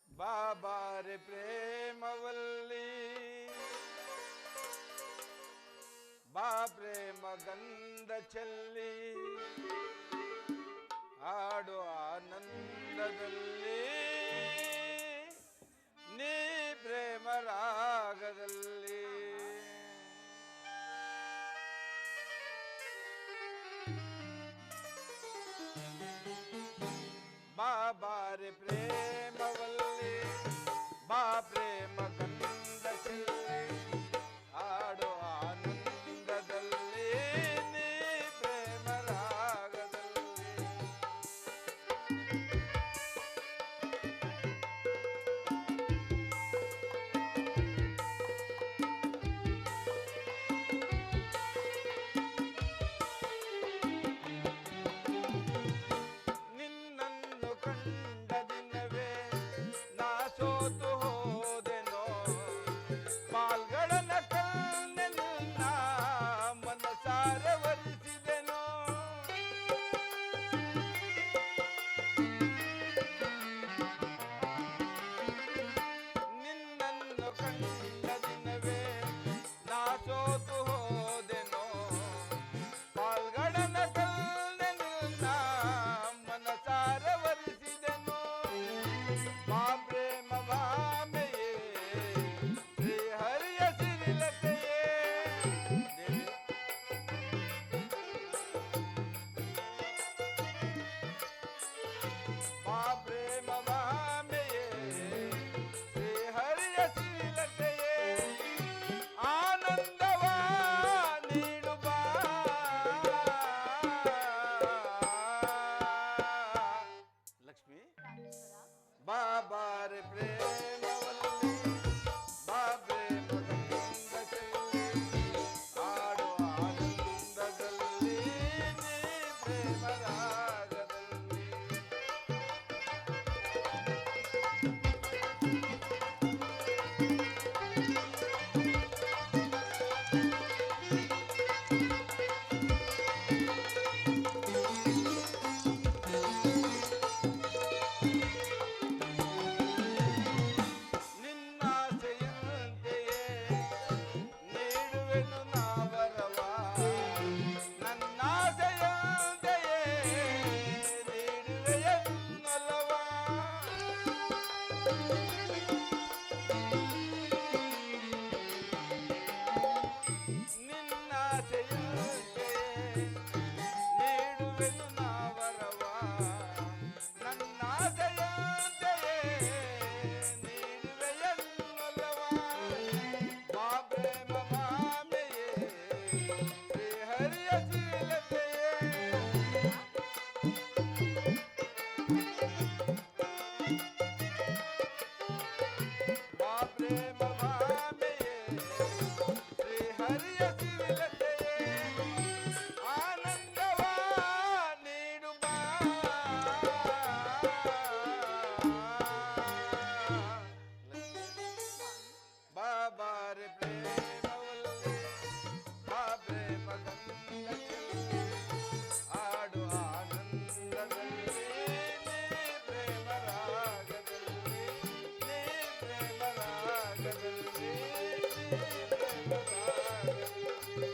ಬಾಬಾರೆ ಪ್ರೇಮವಲ್ಲಿ ಬಾ ಪ್ರೇಮ ಗಂಧ ಚೆಲ್ಲಿ ಆಡು ಆನಂದದಲ್ಲಿ ನೀ ಪ್ರೇಮ ರಾಗದಲ್ಲಿ ಬಾಬಾರೆ ಪ್ರೇಮವಲ್ಲಿ ಬಾ ಪ್ರೇಮ ಗಂಧ ಚೆಲ್ಲಿ ಆಡು ಆನಂದದಲ್ಲಿ ನೀ ಪ್ರೇಮ ರಾಗದಲ್ಲಿ ನಿನ್ನನ್ನು ಕಂಡ ದಿನವೇ ನಾ ಸೋತು ಹೋದೆನೋ ಪಾಲ್ಗಳನ್ನ ಕಣ್ಣೆ ನಿನ್ನ ಮನಸಾರೆ ವರಿಸಿದೆನೋ ನಿನ್ನನ್ನು ಕಂಡ ದಿನವೇ ನಾ ಸೋತು ಹೋದೆನೋ ಪಾಲ್ಗಳನ್ನ ಕಣ್ಣೆ ನಿನ್ನ ಮನಸಾರೆ ವರಿಸಿದೆನೋ ಬಾ ಪ್ರೇಮ ಭಾಮೆಯೇ ಶ್ರೀ ಹರಿಯ ಸಿರಿಲತೆಯೇ ದೇವಿ ಬಾ ಪ್ರೇಮ ಭಾಮೆಯೇ ಶ್ರೀ ಹರಿಯ ಸಿರಿಲತೆಯೇ ಆನಂದವ ನೀಡು ಬಾ ಲಕ್ಷ್ಮಿ ಬಾಬಾರೆ ಪ್ರೇಮವಲ್ಲಿ ಬಾ ಪ್ರೇಮ ಗಂಧ ಚೆಲ್ಲಿ ಆಡು ಆನಂದದಲ್ಲಿ ನೀ ಪ್ರೇಮ ರಾಗದಲ್ಲಿ ನಿನ್ನಾಸೆಯಂತೆಯೇ ನೀಡುವೆನು ನಾ ವರವ ನನ್ನಾಸೆಯಂತೆಯೇ ನೀಡುವೆಯನ್ನೊಲವ ನಿನ್ನಾಸೆಯಂತೆಯೇ ನೀಡುವೆನು ನಾ ವರವ ನನ್ನಾಸೆಯಂತೆಯೇ ನೀಡುವೆಯನ್ನೊಲವ ಬಾ ಪ್ರೇಮ ಭಾಮೆಯೇ ಶ್ರೀ ಹರಿಯ ಸಿರಿಲತೆಯೇ ಬಾ ಪ್ರೇಮ ಭಾಮೆಯೇ ಶ್ರೀ ಹರಿಯ ಸಿರಿಲತೆಯೇ ಆನಂದವ ನೀಡು ಬಾ ಬಾಬಾರೆ ಪ್ರೇಮವಲ್ಲಿ ಬಾ ಪ್ರೇಮ ಗಂಧ ಚೆಲ್ಲಿ ಆಡು ಆನಂದದಲ್ಲಿ ನೀ ಪ್ರೇಮ ರಾಗದಲ್ಲಿ ನೀ ಪ್ರೇಮ ರಾಗದಲ್ಲಿ ನೀ ಪ್ರೇಮ ರಾಗದಲ್ಲಿ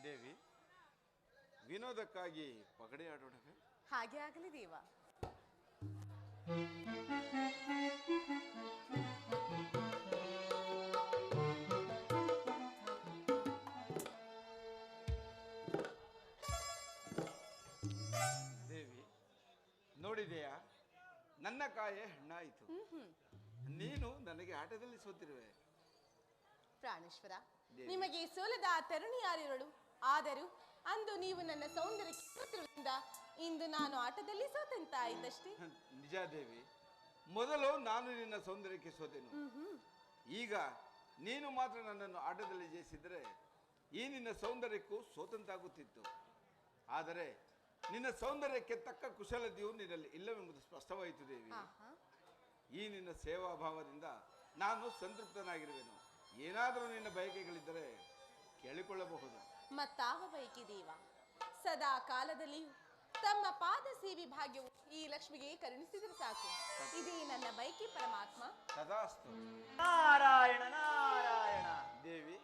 ದೇವಿ ವಿನೋದಕ್ಕಾಗಿ ಪಗಡೆ ಆಡೋಣವೇ ಹಾಗೆ ಆಗಲಿ ದೇವ. ದೇವಿ ನೋಡಿದೆಯಾ ನನ್ನ ಕಾಯೆ ಹಣ್ಣಾಯಿತು ನೀನು ನನಗೆ ಆಟದಲ್ಲಿ ಸೋತಿರುವೆ ಪ್ರಾಣೇಶ್ವರ, ದೇವಿ. ನಿಮಗೆ ಸೋಲದ ಆ ತರುಣಿ ಯಾರಿರಳು? ಆದರೂ ಅಂದು ನೀವು ನನ್ನ ಸೌಂದರ್ಯಕ್ಕೆ ಸೋತಿರುವುದರಿಂದ ಇಂದು ನಾನು ಆಟದಲ್ಲಿ ಸೋತಂತಾಯಿತಷ್ಟೇ. ನಿಜ ದೇವಿ, ಮೊದಲು ನಾನು ನಿನ್ನ ಸೌಂದರ್ಯಕ್ಕೆ ಸೋತೆನು. ಈಗ ನೀನು ಮಾತ್ರ ನನ್ನನ್ನು ಆಟದಲ್ಲಿ ಜಯಿಸಿದರೆ ಈ ನಿನ್ನ ಸೌಂದರ್ಯಕ್ಕೂ ಸೋತಂತಾಗುತ್ತಿತ್ತು. ಆದರೆ ನಿನ್ನ ಸೌಂದರ್ಯಕ್ಕೆ ತಕ್ಕ ಕುಶಲತೆಯು ನಿನ್ನಲ್ಲಿ ಇಲ್ಲವೆಂಬುದು ಸ್ಪಷ್ಟವಾಯಿತು ದೇವಿ. ಈ ನಿನ್ನ ಸೇವಾ ಭಾವದಿಂದ ನಾನು ಸಂತೃಪ್ತನಾಗಿರುವೆನು. ಏನಾದರೂ ನಿನ್ನ ಬಯಕೆಗಳಿದ್ದರೆ ಕೇಳಿಕೊಳ್ಳಬಹುದು. ಮತ್ತಾವ ಬೈಕಿ ದೇವ, ಸದಾ ಕಾಲದಲ್ಲಿಯೂ ತಮ್ಮ ಪಾದ ಸೇವಿ ಭಾಗ್ಯವು ಈ ಲಕ್ಷ್ಮಿಗೆ ಕರುಣಿಸಿದರೆ ಸಾಕು. ಇದೇ ನನ್ನ ಬೈಕಿ ಪರಮಾತ್ಮ. ತಥಾಸ್ತು. ನಾರಾಯಣ ನಾರಾಯಣ. ದೇವಿ,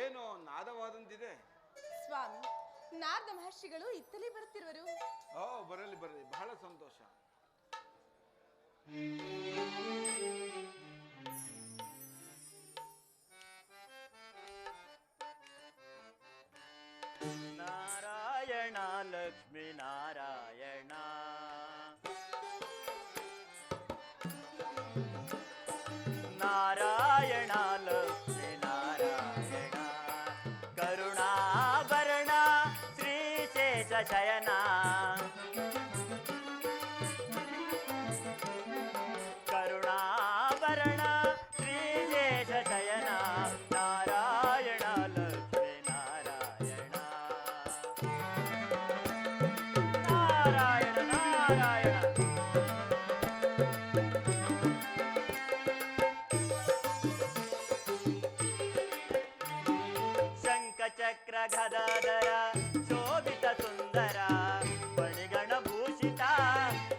ಏನೋ ನಾದವಾದಂತಿದೆ. ಸ್ವಾಮಿ, ನಾರದ ಮಹರ್ಷಿಗಳು ಇತ್ತಲೇ ಬರುತ್ತಿರುವರು. ಓ, ಬರಲಿ ಬರಲಿ, ಬಹಳ ಸಂತೋಷ. ನಾರಾಯಣ ಲಕ್ಷ್ಮೀ ನಾರಾಯಣ. ನಾರಾಯಣ ಲಕ್ಷ್ಮೀ ನಾರಾಯಣ. ಕರುಣಾಭರಣ ಶ್ರೀಶೇಷ ಶಯನ. ಕರುಣಾಭರಣ ಶ್ರೀಶೇಷ ಶಯನ. ನಾರಾಯಣ ಲಕ್ಷ್ಮೀ ನಾರಾಯಣ. ನಾರಾಯಣ ನಾರಾಯಣ. ಶಂಖಚಕ್ರ ಗದಾಧರ ಶೋಭಿತ ಸುಂದರ ಬಣಿಗಣ ಭೂಷಿತ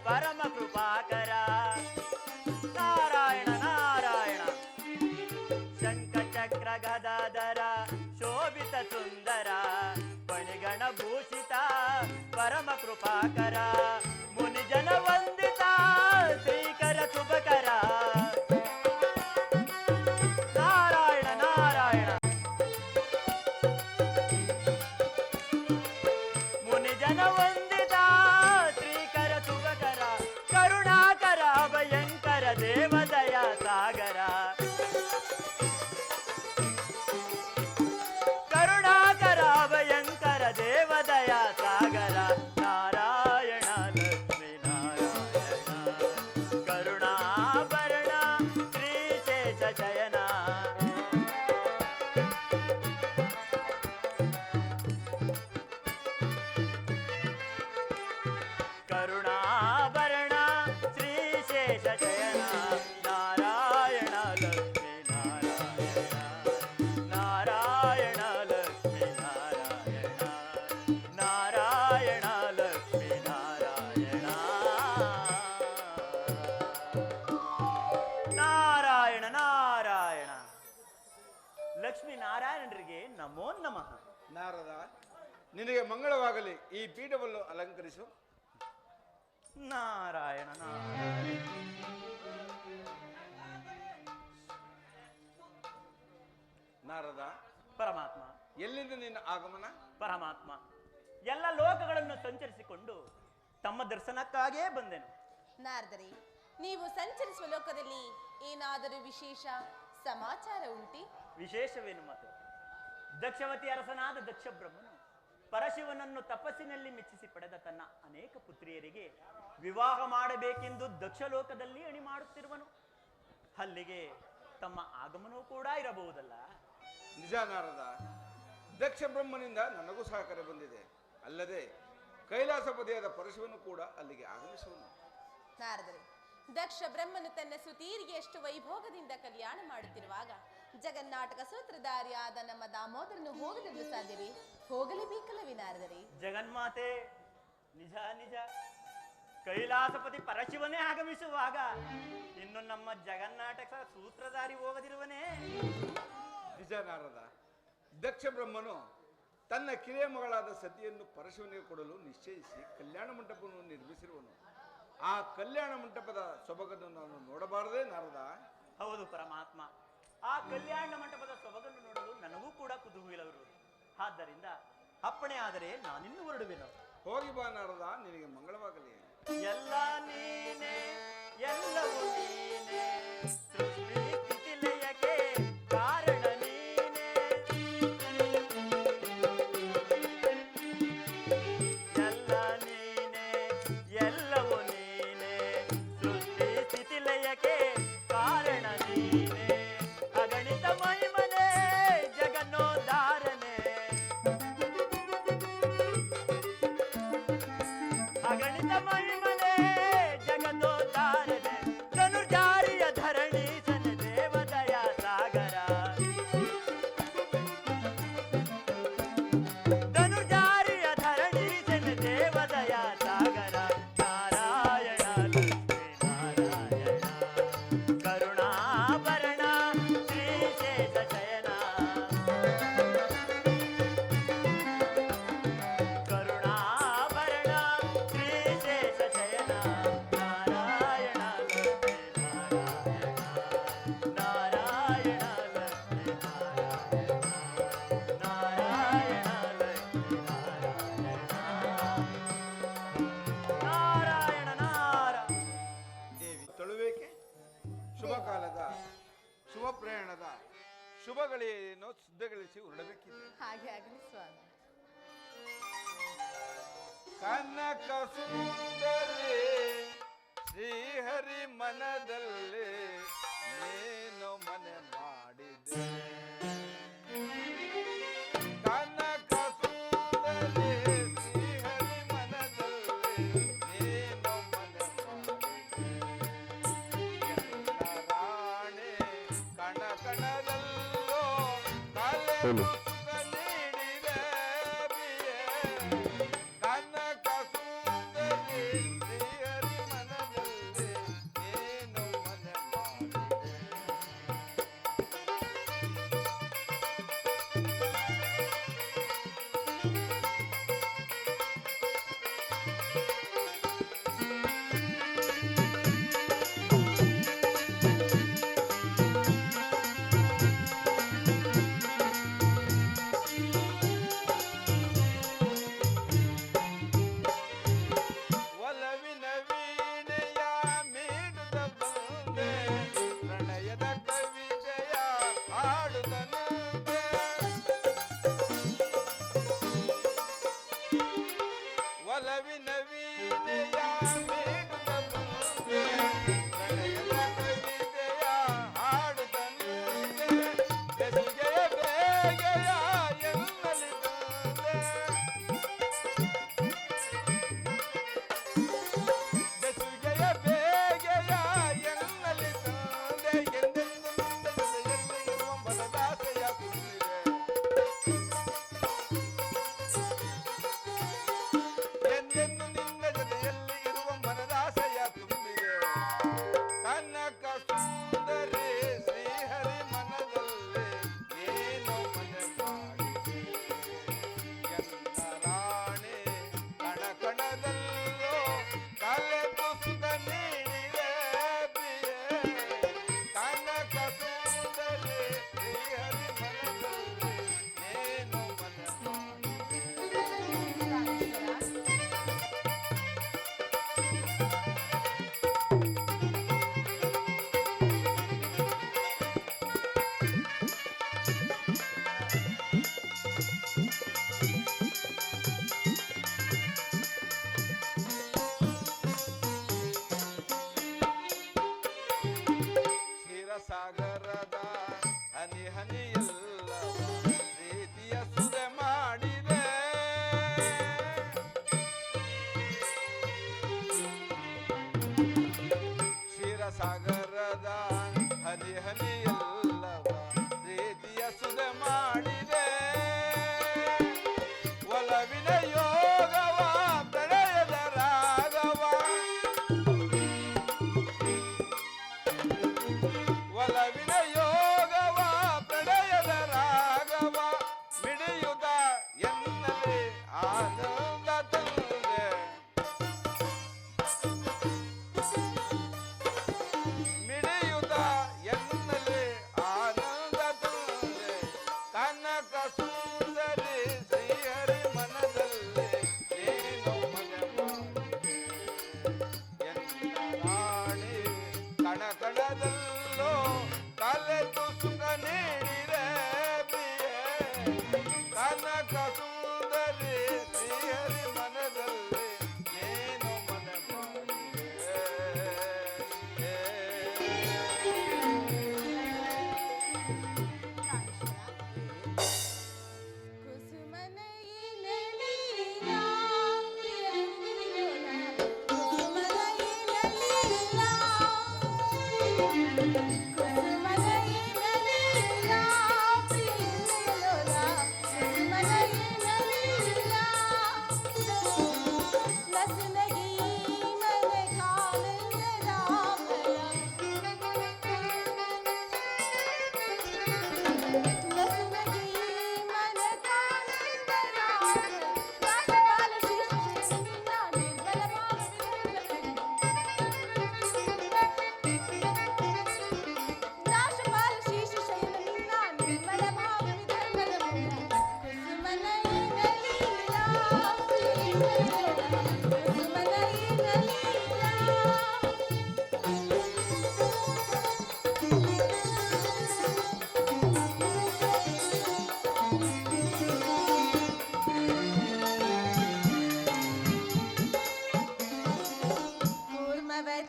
ಪರಮ ಕೃಪಾಕರ. ನಾರಾಯಣ ನಾರಾಯಣ. ಶಂಖಚಕ್ರ ಗದಾಧರ ಶೋಭಿತ ಸುಂದರ ಬಣಿಗಣ ಭೂಷಿತ ಪರಮ ಕೃಪಾಕರ. ಮುನಿಜನ ವಂದಿತ ಶ್ರೀಕರ ಶುಭಕರ. ನಾರಾಯಣ ನಾರಾಯಣ. ಮುನಿಜನ ವಂದಿತ ಶ್ರೀಕರ ಶುಭಕರ. ಕರುಣಾಕರ ಭಯಂಕರ ದೇವದಯ ಸಾಗರ. ಕರುಣಾಕರ ಭಯಂಕರ ದೇವದಯ ಸಾಗರ. ನಾರಾಯಣ ಲಕ್ಷ್ಮೀ ನಾರಾಯಣ. ಕರುಣಾಭರಣ ಶ್ರೀಶೇಷ ಶಯನ. ಕರುಣಾಭರಣ ಶ್ರೀಶೇಷ ಶಯನ. ನಾರಾಯಣ ಲಕ್ಷ್ಮೀ ನಾರಾಯಣ. ನಾರಾಯಣ ಲಕ್ಷ್ಮೀ ನಾರಾಯಣ. ನಾರಾಯಣ ಲಕ್ಷ್ಮೀ ನಾರಾಯಣ. ನಾರಾಯಣ ನಾರಾಯಣ. ಲಕ್ಷ್ಮೀ ನಾರಾಯಣರಿಗೆ ನಮೋ ನಮಃ. ನಾರದ, ನಿನಗೆ ಮಂಗಳವಾಗಲಿ. ಈ ಪೀಠವನ್ನು ಅಲಂಕರಿಸು. ನಾರಾಯಣ ನಾರಾಯಣ. ನಾರದ, ಪರಮಾತ್ಮ. ಎಲ್ಲಿಂದ ನಿನ್ನ ಆಗಮನ? ಪರಮಾತ್ಮ, ಎಲ್ಲ ಲೋಕಗಳನ್ನು ಸಂಚರಿಸಿಕೊಂಡು ತಮ್ಮ ದರ್ಶನಕ್ಕಾಗೇ ಬಂದೆನು. ನಾರದರೇ, ನೀವು ಸಂಚರಿಸುವ ಲೋಕದಲ್ಲಿ ಏನಾದರೂ ವಿಶೇಷ ಸಮಾಚಾರ ಉಂಟೆ? ವಿಶೇಷವೇನು ಮಾತು? ದಕ್ಷವತಿ ಅರಸನಾದ ದಕ್ಷ ಬ್ರಹ್ಮನು ಪರಶಿವನನ್ನು ತಪಸ್ಸಿನಲ್ಲಿ ಮೆಚ್ಚಿಸಿ ಪಡೆದ ತನ್ನ ಅನೇಕ ಪುತ್ರಿಯರಿಗೆ ವಿವಾಹ ಮಾಡಬೇಕೆಂದು ದಕ್ಷಲೋಕದಲ್ಲಿ ಅಣಿ ಮಾಡುತ್ತಿರುವನು. ಅಲ್ಲಿಗೆ ತಮ್ಮ ಆಗಮನವೂ ಕೂಡ ಇರಬಹುದಲ್ಲ? ನಿಜ ನಾರದ, ದಕ್ಷ ಬ್ರಹ್ಮನಿಂದ ನನಗೂ ಸಹಕಾರ ಬಂದಿದೆ. ಅಲ್ಲದೆ ಕೈಲಾಸಪತಿಯಾದ ಪರಶಿವನು ಕೂಡ ಅಲ್ಲಿಗೆ ಆಗಮಿಸುವನು. ನಾರದರೆ, ದಕ್ಷ ಬ್ರಹ್ಮನು ತನ್ನ ಸುತೀರಿಗೆ ಎಷ್ಟು ವೈಭೋಗದಿಂದ ಕಲ್ಯಾಣ ಮಾಡುತ್ತಿರುವಾಗ ಜಗನ್ನಾಟಕ ಸೂತ್ರಧಾರಿಯಾದ ನಮ್ಮ ದಾಮೋದರನು ಹೋಗದಿರಲು ಸಾಧ್ಯವೇ? ಹೋಗಲೇಬೇಕಲ್ಲವೇ ನಾರದರೆ? ಜಗನ್ಮಾತೆ, ನಿಜ ನಿಜ. ಕೈಲಾಸಪತಿ ಪರಶಿವನೇ ಆಗಮಿಸುವಾಗ ಇನ್ನು ನಮ್ಮ ಜಗನ್ನಾಟಕ ಸೂತ್ರಧಾರಿ ಹೋಗದಿರುವನೇ? ನಿಜ ನಾರದ, ದಕ್ಷ ಬ್ರಹ್ಮನು ತನ್ನ ಕಿರಿಯ ಮಗಳಾದ ಸತಿಯನ್ನು ಪರಶಿವನಿಗೆ ಕೊಡಲು ನಿಶ್ಚಯಿಸಿ ಕಲ್ಯಾಣ ಮಂಟಪವನ್ನು ನಿರ್ಮಿಸಿರುವನು. ಆ ಕಲ್ಯಾಣ ಮಂಟಪದ ಸೊಬಗನ್ನು ನಾನು ನೋಡಬಾರದೇ ನಾರದ? ಹೌದು ಪರಮಾತ್ಮ, ಆ ಕಲ್ಯಾಣ ಮಂಟಪದ ಸೊಬಗನ್ನು ನೋಡಲು ನನಗೂ ಕೂಡ ಕುತೂಹಲವಿರುವುದು. ಆದ್ದರಿಂದ ಅಪ್ಪಣೆ ಆದರೆ ನಾನಿನ್ನು ಹೊರಡುವೆನು. ಹೋಗಿ ಬಾ ನಾರದ, ನಿನಗೆ ಮಂಗಳವಾಗಲಿ. ಎಲ್ಲ ನೀನೆ, ಎಲ್ಲವೂ ನೀನೆ, ಸೃಷ್ಟಿ ಸ್ಥಿತಿ ಲಯಕ್ಕೆ ಕಾರಣ ನೀನೆ. ಎಲ್ಲ ನೀನೆ, ಎಲ್ಲವೂ ನೀನೆ, ಸೃಷ್ಟಿ ಸ್ಥಿತಿ ಲಯಕ್ಕೆ ಕಾರಣ ನೀನೆ. ಅಗಣಿತ ಮಹಿಮನೆ ಜಗನ್ನೋದ್ಧಾರನೆ. ಅಗಣಿತ ಮಹಿಮನೆ ಜಗನ್ನೋದ್ಧಾರನೆ. ಧನುರ್ಜಾರಿಯ ಧರಣಿ ಸನೆ ಶುಭಗಳೇನೋ ಸಿದ್ಧಗಳಿಸಿ ಹೊರಡಬೇಕಿದೆ. ಹಾಗೆ ಆಗಲಿ ಸ್ವಾಮಿ. ಕನಕ ಸುಂದರಿ ಶ್ರೀಹರಿ ಮನದಲ್ಲಿ ನೇನು ಮನೆ ಮಾಡಿದೆ. ಕನಕ ಸುಂದರಿ ಶ್ರೀಹರಿ ಮನದಲ್ಲಿ ನೇನು ಮನೆ ಮಾಡಿದೆ. ಎಲ್ಲ ರಾಣೆ ಕಣ ಕಣದಲ್ಲೋ ಕಲೆ ಸುಖ ನೀಡಿದೆ ಬಿಯೆ. ಕನಕ ಸುಂದರಿ ಶ್ರೀಹರಿ ಮನದಲ್ಲಿ ನೇನು ಮನೆ ಮಾಡಿದೆ.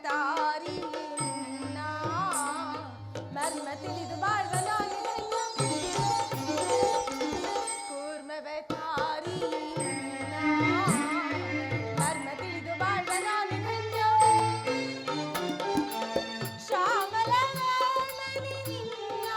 ತಾರಿ ನಿನ್ನ ಮರ್ಮ ತಿಳಿದು ಬಾಳ್ವ ನಾನು ಕೂರ್ಮವೇ ತಾರಿ ನಿನ್ನ ಮರ್ಮ ತಿಳಿದು ಬಾಳ್ವ ನಾನು ಶ್ಯಾಮಲ ವರ್ಣನೆ ನಿನ್ನ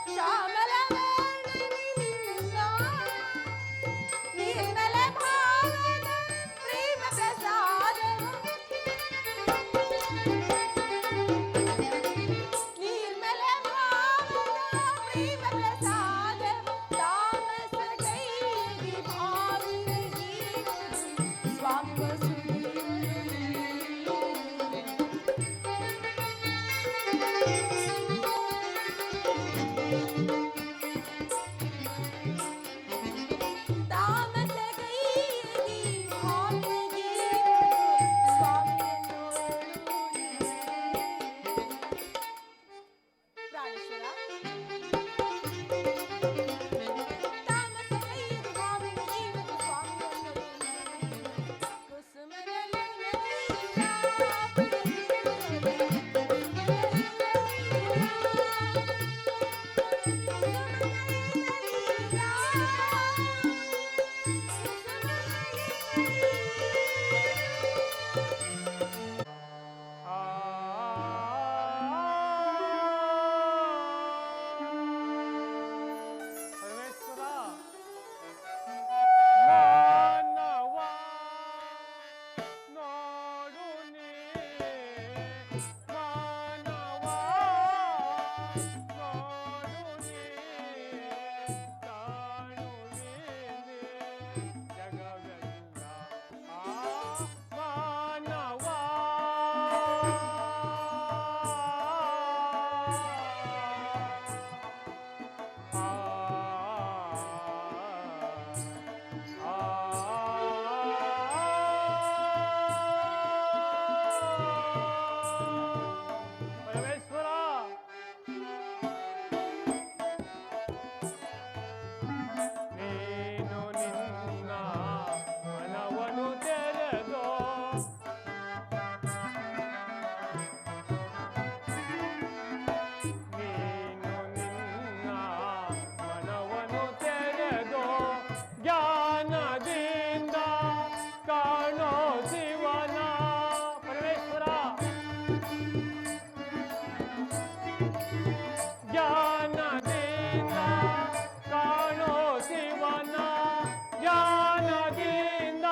ಶ್ಯಾಮಲ ವರ್ಣನೆ ನಿನ್ನ ನಿರ್ಮಲ ಭಾವದ ಪ್ರೇಮ ಪ್ರಸಾದ ನಿರ್ಮಲ ಭಾವದ ಪ್ರೇಮ ಪ್ರಸಾದ ತಾಮಸ ಕೈಗೆ ಭಾವಿಗೆ ಸ್ವಾಮಿ ತಾಮಸ ಕೈಗೆ ಭಾವಿಗೆ ಸ್ವಾಮಿಯನ್ನು ಪ್ರಾಣೇಶ್ವರ ತಾಮಸ ಕೈಗೆ ಭಾವಿಗೆ ಸ್ವಾಮಿಯನ್ನು ಕುಸುಮದ ಪರಮೇಶ್ವರ ಮಾನವ ನೋಡು ನೀ ಮಾನವ ನೋಡು ನೀ ಕಾಣುವಿನಿ ಜಗವೆಲ್ಲ ಮಾನವ ಪರಮೇಶ್ವರ ನೀನು ನಿನ್ನ ಮನವನ್ನು ತೆರೆದು ನೀನು ನಿನ್ನ ಮನವನ್ನು ತೆರೆದು ಜ್ಞಾನದಿಂದ ಕಾಣೋ ಶಿವನ ಪರಮೇಶ್ವರ ಜ್ಞಾನದಿಂದ ಕಾಣೋ ಶಿವನ ಜ್ಞಾನದಿಂದ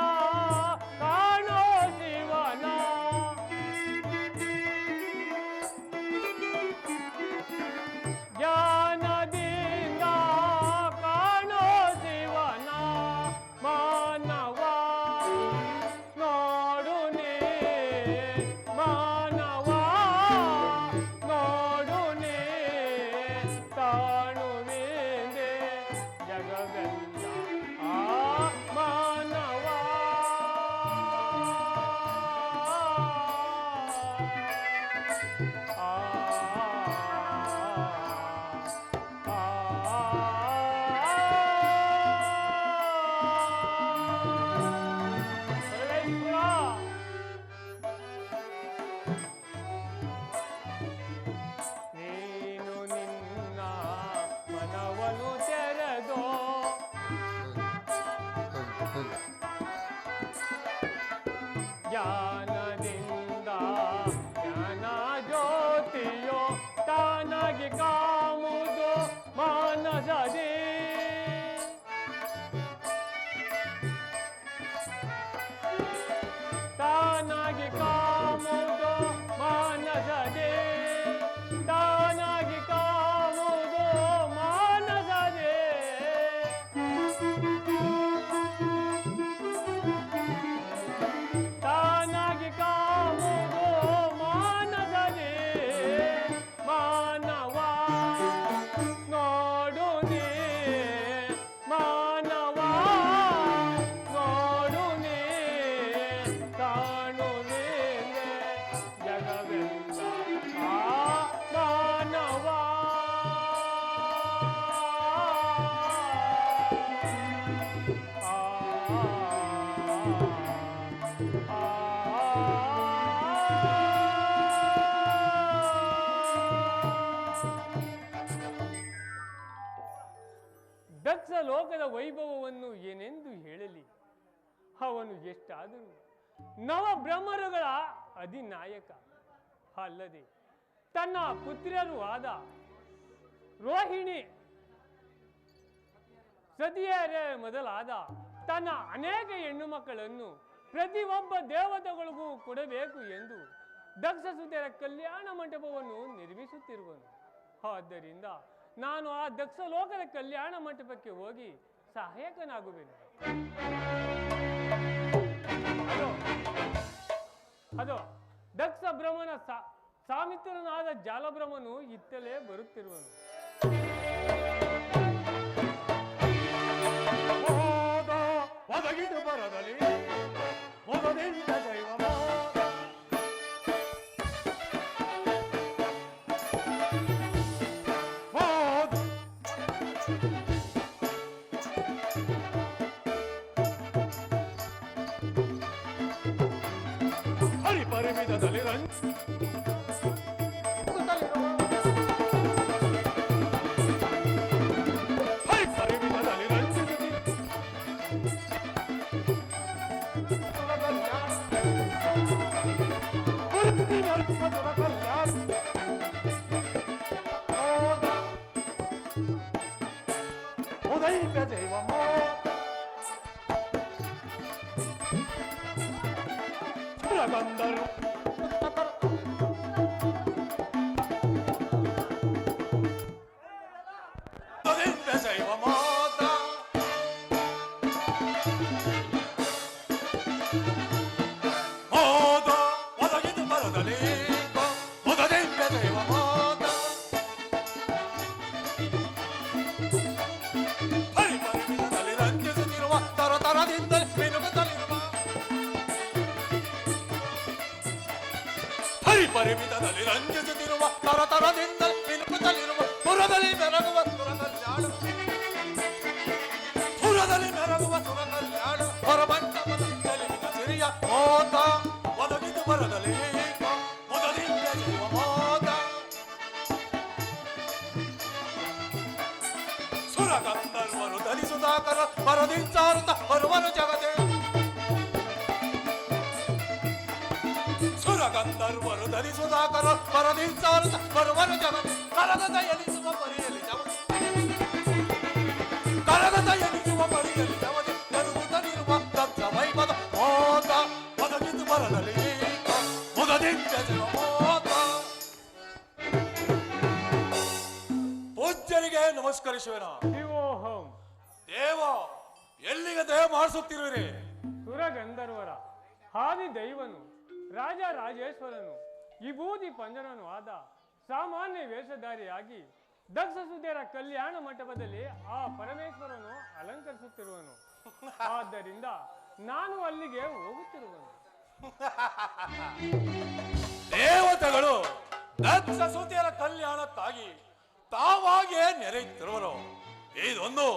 ಕಾಣೋ ಶಿವನ ಜ್ಞಾನದಿಂದ ಕಾಣೋ ಶಿವನ ಮಾನವ ನೋಡು ನೀ ಮಾನವ ನೋಡು ನೀ ಕಾಣುವಿಂದೆ ಜಗವೆಲ್ಲ ಮಾನವ ನೀನು ನಿನ್ನ ಮನವನ್ನು ತೆರೆದು ಜ್ಞಾನದಿಂದ ಜ್ಞಾನ ಜ್ಯೋತಿಯೋ ತಾನಾಗಿ ಕಾಮುದು ಮಾನಸದಿ ತಾನಾಗಿ ಕಾಮುದು ಮಾನಸದಿ ತಾನಾಗಿ ಕಾಮುದು ಮಾನಸದಿ ತಾನಾಗಿ ಕಾಮುದು ಮಾನಸದಿ ಮಾನವ ನೋಡು ನೀ ಮಾನವ ನೋಡು ನೀ ದಕ್ಷ ಲೋಕದ ವೈಭವವನ್ನು ಏನೆಂದು ಹೇಳಲಿ. ಅವನು ಎಷ್ಟಾದರೂ ನವಬ್ರಹ್ಮರುಗಳ ಅಧಿನಾಯಕ. ಅಲ್ಲದೆ ತನ್ನ ಪುತ್ರಿಯರು ಆದ ರೋಹಿಣಿ, ಸತಿಯರೇ ಮೊದಲಾದ ತನ್ನ ಅನೇಕ ಹೆಣ್ಣು ಮಕ್ಕಳನ್ನು ಪ್ರತಿಯೊಬ್ಬ ದೇವತೆಗಳಿಗೂ ಕೊಡಬೇಕು ಎಂದು ದಕ್ಷ ಸುತೆಯರ ಕಲ್ಯಾಣ ಮಂಟಪವನ್ನು ನಿರ್ಮಿಸುತ್ತಿರುವನು. ಆದ್ದರಿಂದ ನಾನು ಆ ದಕ್ಷ ಲೋಕದ ಕಲ್ಯಾಣ ಮಂಟಪಕ್ಕೆ ಹೋಗಿ ಸಹಾಯಕನಾಗುವೆನು. ಅದು ದಕ್ಷ ಬ್ರಹ್ಮನ ಸಾಮಿತ್ರನಾದ ಜಾಲಬ್ರಹ್ಮನು ಇತ್ತಲೇ ಬರುತ್ತಿರುವನು. ಒದಗಿದು ಬರದಲ್ಲಿ ಮೊದಲಿಂದ ದೈವ ಹರಿಪರಿಮಿತದಲ್ಲಿ ಪರಿಮಿತದಲ್ಲಿ ರಂಜಿಸುತ್ತಿರುವ ತರತರದಿಂದ ಮಿನುಕುತ್ತಲಿರುವ ಪುರದಲ್ಲಿ ಮೆರಗುವ ಸುರಕಲ್ಯಾಣ, ಪುರದಲ್ಲಿ ಮೆರಗುವ ಸುರಕಲ್ಯಾಣ ಹೊರಮಂಟಪದಲ್ಲಿ ಸಿರಿಯ ಮೋದ ಒದಗಿದು ಬರದಲ್ಲಿ ಮೊದಲಿಂದ ಜೀವ ಮೋದ ಸುರಗಂಧರ್ವರು ಧರಿಸುತ್ತಾಕರ ಪರದಿಂಚಾರುತ್ತ ಬರುವನು ಜಗದೇ. ಗಂಧರ್ವರು ಧರಿಸುವುದಾಕರ ಪರದಿಂಚಾರುತ್ತ ಬರುವನು ಜಗತ್ ಕರಗದ ಎನಿಸುವ ಪರಿಯಲ್ಲಿ ಜಗತ್ ಕರಗದ ಎನಿಸುವ ಪರಿಯಲ್ಲಿ ಜಗತ್ ಕರುಗುತ್ತಲಿರುವ ದಕ್ಷ ವೈಭವ ಮೋದ ಒದಗಿದು ಬರದಲ್ಲಿ ಮುದದಿಂದ ಮೋದ. ಪೂಜ್ಯರಿಗೆ ನಮಸ್ಕರಿಸುವೆನ. ದೇವ ಎಲ್ಲಿಗೆ ದೇವ ಮಾಡಿಸುತ್ತಿರುವಿರಿ? ಸುರಗಂಧರ್ವರ ಹಾದಿ ದೈವನು ರಾಜ ರಾಜೇಶ್ವರನು ವಿಭೂತಿ ಪಂಜರನು ಆದ ಸಾಮಾನ್ಯ ವೇಷಧಾರಿಯಾಗಿ ದಕ್ಷ ಸುತೆಯರ ಕಲ್ಯಾಣ ಮಂಟಪದಲ್ಲಿ ಆ ಪರಮೇಶ್ವರನು ಅಲಂಕರಿಸುತ್ತಿರುವನು. ಆದ್ದರಿಂದ ನಾನು ಅಲ್ಲಿಗೆ ಹೋಗುತ್ತಿರುವನು. ದೇವತೆಗಳು ದಕ್ಷ ಸುತೆಯರ ಕಲ್ಯಾಣಕ್ಕಾಗಿ ತಾವಾಗಿಯೇ ನೆರೆಯುತ್ತಿರುವರು. ಇದೊಂದು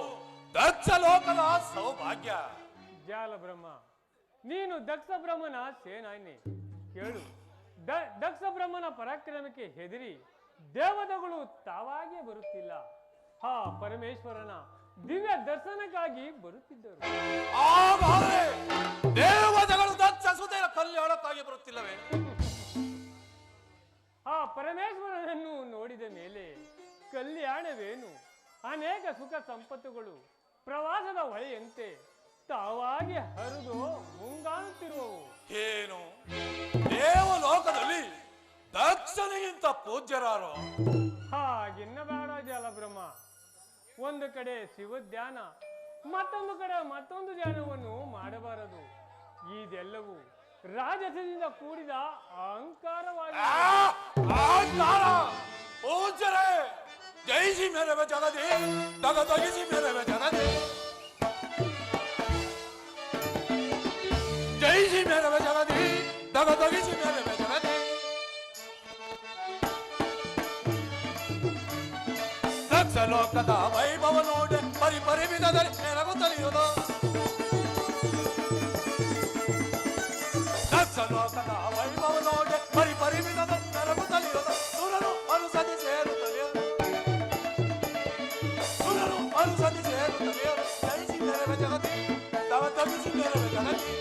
ದಕ್ಷ ಲೋಕದ ಸೌಭಾಗ್ಯ. ಜಾಲ ಬ್ರಹ್ಮ, ನೀನು ದಕ್ಷ ಬ್ರಹ್ಮನ ಸೇನಾನಿ. ಕೇಳು, ದಕ್ಷ ಬ್ರಹ್ಮನ ಪರಾಕ್ರಮಕ್ಕೆ ಹೆದರಿ ದೇವತೆಗಳು ತಾವಾಗಿಯೇ ಬರುತ್ತಿಲ್ಲ, ಆ ಪರಮೇಶ್ವರನ ದಿವ್ಯ ದರ್ಶನಕ್ಕಾಗಿ ಬರುತ್ತಿದ್ದರು. ಹಾಗಾದರೆ ದೇವತೆಗಳು ದಕ್ಷ ಸುತೆಯರ ಕಲ್ಯಾಣಕ್ಕಾಗಿ ಬರುತ್ತಿಲ್ಲವೇ? ಆ ಪರಮೇಶ್ವರನನ್ನು ನೋಡಿದ ಮೇಲೆ ಕಲ್ಯಾಣವೇನು, ಅನೇಕ ಸುಖ ಸಂಪತ್ತುಗಳು ಪ್ರವಾಸದ ಹೊಳೆಯಂತೆ ತಾವಾಗಿ ಹರಿದು ಮುಂಗಾಣುತ್ತಿರುವವು. ಏನು ದೇವಲೋಕದಲ್ಲಿ ದಕ್ಷನಿಗಿಂತ ಪೂಜ್ಯರಾರೋ? ಹಾಗೆನ್ನಬೇಡ ಜಾಲಬ್ರಹ್ಮ. ಒಂದು ಕಡೆ ಶಿವಧ್ಯಾನ, ಮತ್ತೊಂದು ಕಡೆ ಮತ್ತೊಂದು ಧ್ಯಾನವನ್ನು ಮಾಡಬಾರದು. ಇದೆಲ್ಲವೂ ರಾಜಸದಿಂದ ಕೂಡಿದ ಅಹಂಕಾರವಾಗಿದೆ. ಪೂಜ್ಯರೇ, ಜಯಿಸಿ ಮೇರವೆ ಜಗದಿ ತಗದಗಿಸಿ ಮೇರವೆ ಜಗದಿ ಜಯಿಸಿ ಮೇರವೆ ಜಗದಿ ತಗದಗಿಸಿ ಮೇರವೆ ಜಗದಿ. ದಕ್ಷ ಲೋಕದ ವೈಭವ ನೋಡಿ ಪರಿವಿಧದಲ್ಲಿ ನೆರಗುತ್ತಲಿರುವುದು. ದಕ್ಷ ಲೋಕದ ದಗದಗಿಸಿ ಬೇರವೆ ಜಗತಿ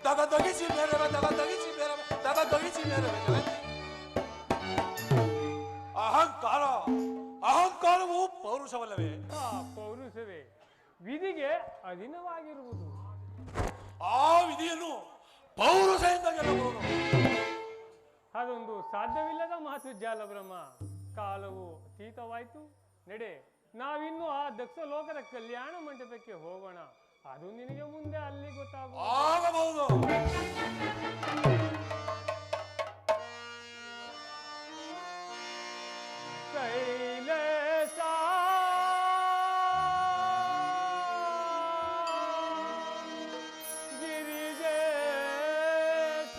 ದಗದಗಿಸಿ ಬೇರವೆ ದಗದಗಿಸಿ ಬೇರವೆ ದಗದಗಿಸಿ ಬೇರವೆ ಜಗತಿ. ಅಹಂಕಾರ ಅಹಂಕಾರವು ಪೌರುಷವಲ್ಲವೇ? ಆ ಪೌರುಷವೇ ವಿಧಿಗೆ ಅಧೀನವಾಗಿರುವುದು. ಆ ವಿಧಿಯನ್ನು ಪೌರುಷದಿಂದ ಗೆಲ್ಲಬಹುದು. ಅದೊಂದು ಸಾಧ್ಯವಿಲ್ಲದ ಮಾತು ಜಾಲಬ್ರಹ್ಮ. ಕಾಲವು ಅತೀತವಾಯಿತು. ನಡೆ, ನಾವಿನ್ನು ಆ ದಕ್ಷ ಲೋಕದ ಕಲ್ಯಾಣ ಮಂಟಪಕ್ಕೆ ಹೋಗೋಣ. ಅದು ನಿನಗೆ ಮುಂದೆ ಅಲ್ಲಿ ಗೊತ್ತಾಗುವುದು. ಆಗಬಹುದು. ಕೈಲೇಶ ಗಿರಿಜೇಶ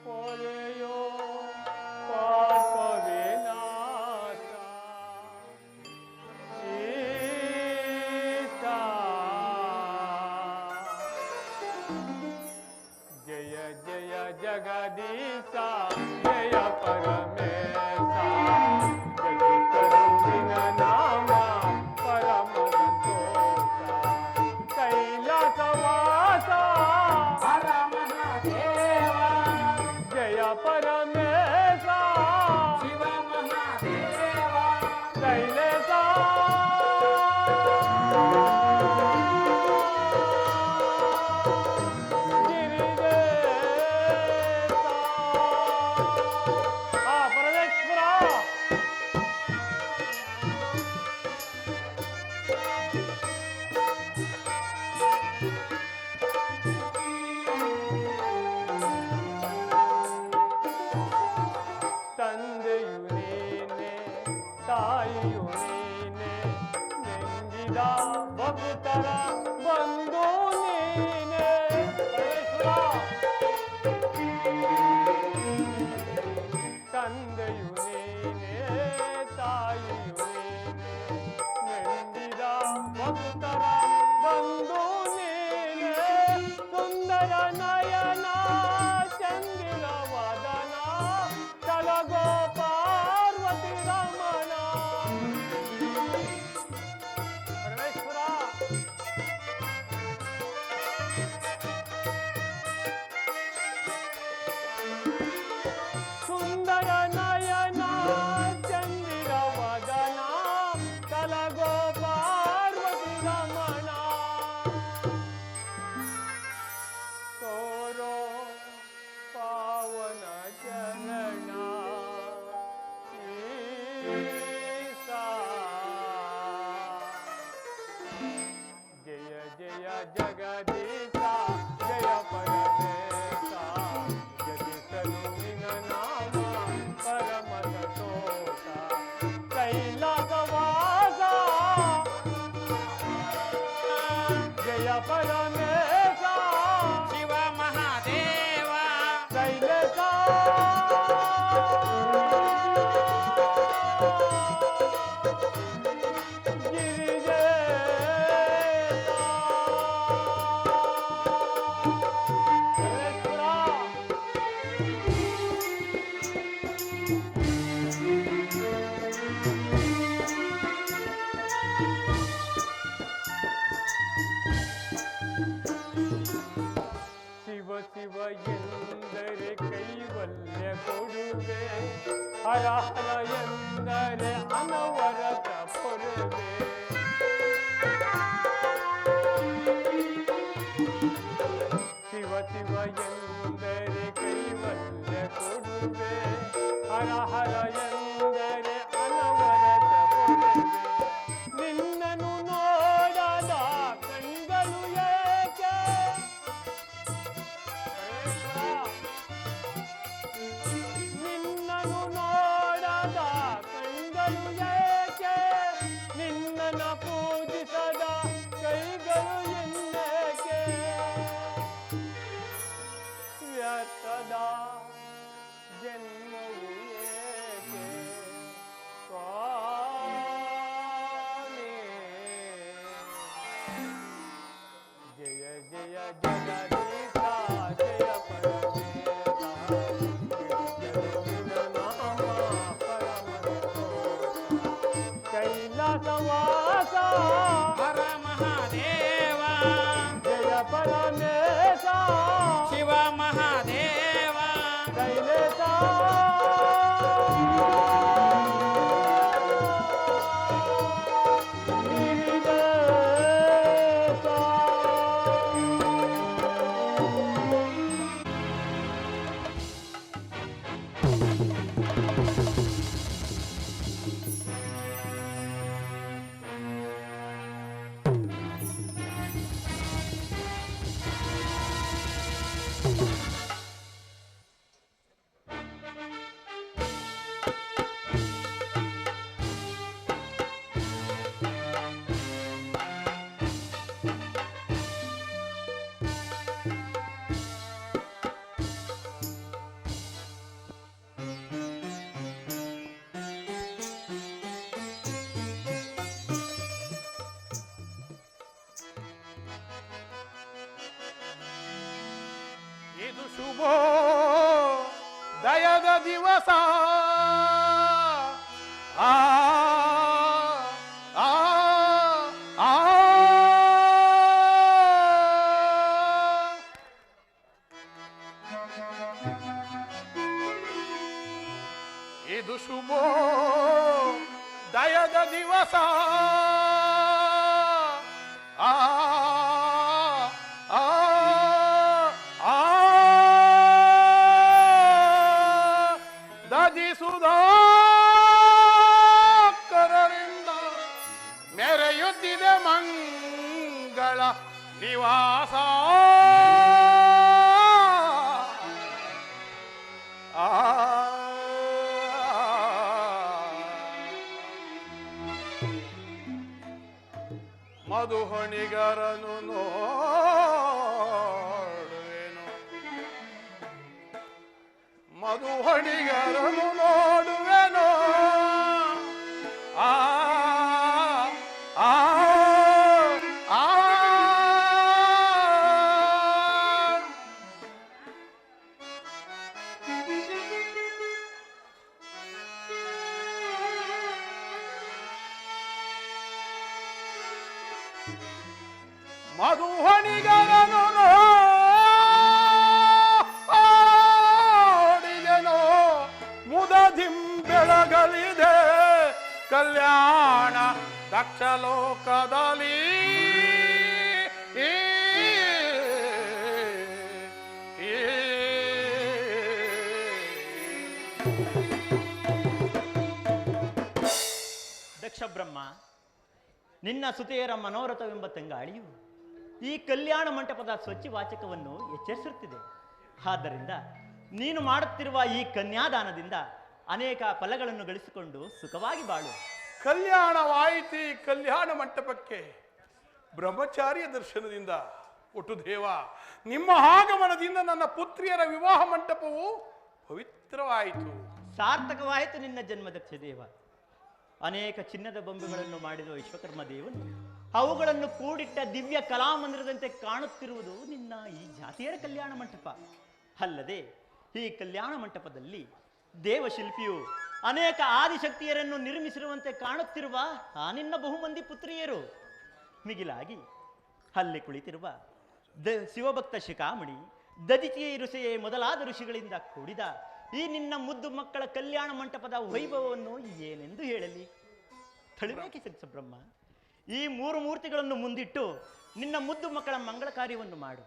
ಪೊರೆಯೋ ಪಾಪ ವಿನಾಶ ಈಶ ಜಯ ಜಯ ಜಗದೀಶ ಜಯ ಪರಮೇಶ ಜಗತ್ತರುವಿನ ನಾಮ ಪರಮ ಸಂತೋಷ ಕೈಲಾಸವಾಸ ಜಯ ಪರಮೇಶ ಶಿವ ಮಹಾದೇವ ಕೈಲೇಶ ತಂದೆಯು ನೀನೆ ತಾಯಿಯು ನೀನೆ ನೆಂದಿದ ಭಕ್ತರ ಬಂದು ನೀನೆ ತಂದೆಯು ನೀನೆ ತಾಯಿಯು ನೀನೆ ನೆಂದಿದ ಭಕ್ತರ ಬಂದು ನೀನೆ ಸುಂದರ ನಯನ ಚಂದಿರ ವದನ ಕಲಗೋ ಪಾರ್ವತಿ ರಮಣ ಪರಮೇಶ್ವರ ಸುಂದರ ನಯನ ಚಂದಿರ ವದನ ಕಲಗೋ ಪಾರ್ವತಿ ರಮಣ ತೋರೋ ಪಾವನ ಚರಣ ಈಶಾ. ಜಯ ಜಯ ಜಗದೀಶ ಜಯ ಪರಮೇಶ ಜಗಿಸಲು ನಿನ್ನ ನಾಮ ಪರಮ ಸಂತೋಷ ಕೈಲಾಸವಾಸ ಜಯ ಪರಮೇಶ ಶಿವ ಮಹಾದೇವ ಕೈಲೇಶ ಶಿವ ಶಿವ ಎಂದರೆ ಕೈವಲ್ಯ ಕೊಡುವೆ, ಹರ ಹರ ಎಂದರೆ ಅನವರತ ಪೊರವೆ. ಶಿವ ಶಿವ ಎಂದರೆ ಕೈವಲ್ಯ ಕೊಡುವೆ, ಹರ ಹರ ಎಂದರೆ ಅನವರತ ಪೊರವೆ. ನಿನ್ನನು ನೋಡದ ಕಣ್ಗಳು ಏಕೆ ನಿನ್ನನು ನೋಡದ ಕಣ್ಗಳು ಏಕೆ ನಿನ್ನನ ಪೂಜಿಸದ ಕೈಗಳು ಇನ್ನೇಕೆ ವ್ಯರ್ಥದ ಜನ್ಮ ಇದು ಶುಭ ದಯದ ದಿವಸ ಆ ಆ ಆ ಇದು ಶುಭ ದಯದ ದಿವಸ ಆ ಆ ಸುಧಾಕರರಿಂದ ಮೆರೆಯುತ್ತಿದೆ ಮಂಗಳ ನಿವಾಸ ಮಧುಹಣಿಗರನು ನೋಡುವೆನು ಮಧುಹಣಿಗರನು ನೋಡುವೆನು ಆ ಆ ಆ ಮಧುಹಣಿಗರನು ನೋಡಿದೆನೋ ಮುದದಿಂಬೆಳಗಲಿದೆ ಕಲ್ಯಾಣ ದಕ್ಷಲೋಕದಲ್ಲಿ ದಕ್ಷ ಬ್ರಹ್ಮ, ನಿನ್ನ ಸುತೆಯರ ಮನೋರಥವೆಂಬ ತಂಗಾಳಿಯು ಈ ಕಲ್ಯಾಣ ಮಂಟಪದ ಸ್ವಚ್ಛ ವಾಚಕವನ್ನು ಎಚ್ಚರಿಸುತ್ತಿದೆ. ಆದ್ದರಿಂದ ನೀನು ಮಾಡುತ್ತಿರುವ ಈ ಕನ್ಯಾದಾನದಿಂದ ಅನೇಕ ಫಲಗಳನ್ನು ಗಳಿಸಿಕೊಂಡು ಸುಖವಾಗಿ ಬಾಳು. ಕಲ್ಯಾಣವಾಯಿತಿ ಕಲ್ಯಾಣ ಮಂಟಪಕ್ಕೆ ಬ್ರಹ್ಮಚಾರಿಯ ದರ್ಶನದಿಂದ ಒಟ್ಟು ದೇವ ನಿಮ್ಮ ಆಗಮನದಿಂದ ನನ್ನ ಪುತ್ರಿಯರ ವಿವಾಹ ಮಂಟಪವು ಪವಿತ್ರವಾಯಿತು. ಸಾರ್ಥಕವಾಯಿತು ನಿನ್ನ ಜನ್ಮ ದಕ್ಷ ದೇವ. ಅನೇಕ ಚಿನ್ನದ ಬೊಂಬೆಗಳನ್ನು ಮಾಡಿದ ವಿಶ್ವಕರ್ಮ ದೇವನು ಅವುಗಳನ್ನು ಕೂಡಿಟ್ಟ ದಿವ್ಯ ಕಲಾಮಂದಿರದಂತೆ ಕಾಣುತ್ತಿರುವುದು ನಿನ್ನ ಈ ಜಾತಿಯರ ಕಲ್ಯಾಣ ಮಂಟಪ. ಅಲ್ಲದೆ ಈ ಕಲ್ಯಾಣ ಮಂಟಪದಲ್ಲಿ ದೇವಶಿಲ್ಪಿಯು ಅನೇಕ ಆದಿಶಕ್ತಿಯರನ್ನು ನಿರ್ಮಿಸಿರುವಂತೆ ಕಾಣುತ್ತಿರುವ ಆ ನಿನ್ನ ಬಹುಮಂದಿ ಪುತ್ರಿಯರು, ಮಿಗಿಲಾಗಿ ಅಲ್ಲಿ ಕುಳಿತಿರುವ ಶಿವಭಕ್ತ ಶಿಖಾಮಣಿ, ದದಿತಿಯ ಋಷಿಯೇ ಮೊದಲಾದ ಋಷಿಗಳಿಂದ ಕೂಡಿದ ಈ ನಿನ್ನ ಮುದ್ದು ಮಕ್ಕಳ ಕಲ್ಯಾಣ ಮಂಟಪದ ವೈಭವವನ್ನು ಏನೆಂದು ಹೇಳಲಿ? ತಳಿಬೇಕೆ ಸತ್ಸ ಬ್ರಹ್ಮ. ಈ ಮೂರು ಮೂರ್ತಿಗಳನ್ನು ಮುಂದಿಟ್ಟು ನಿನ್ನ ಮುದ್ದು ಮಕ್ಕಳ ಮಂಗಳ ಕಾರ್ಯವನ್ನು ಮಾಡು.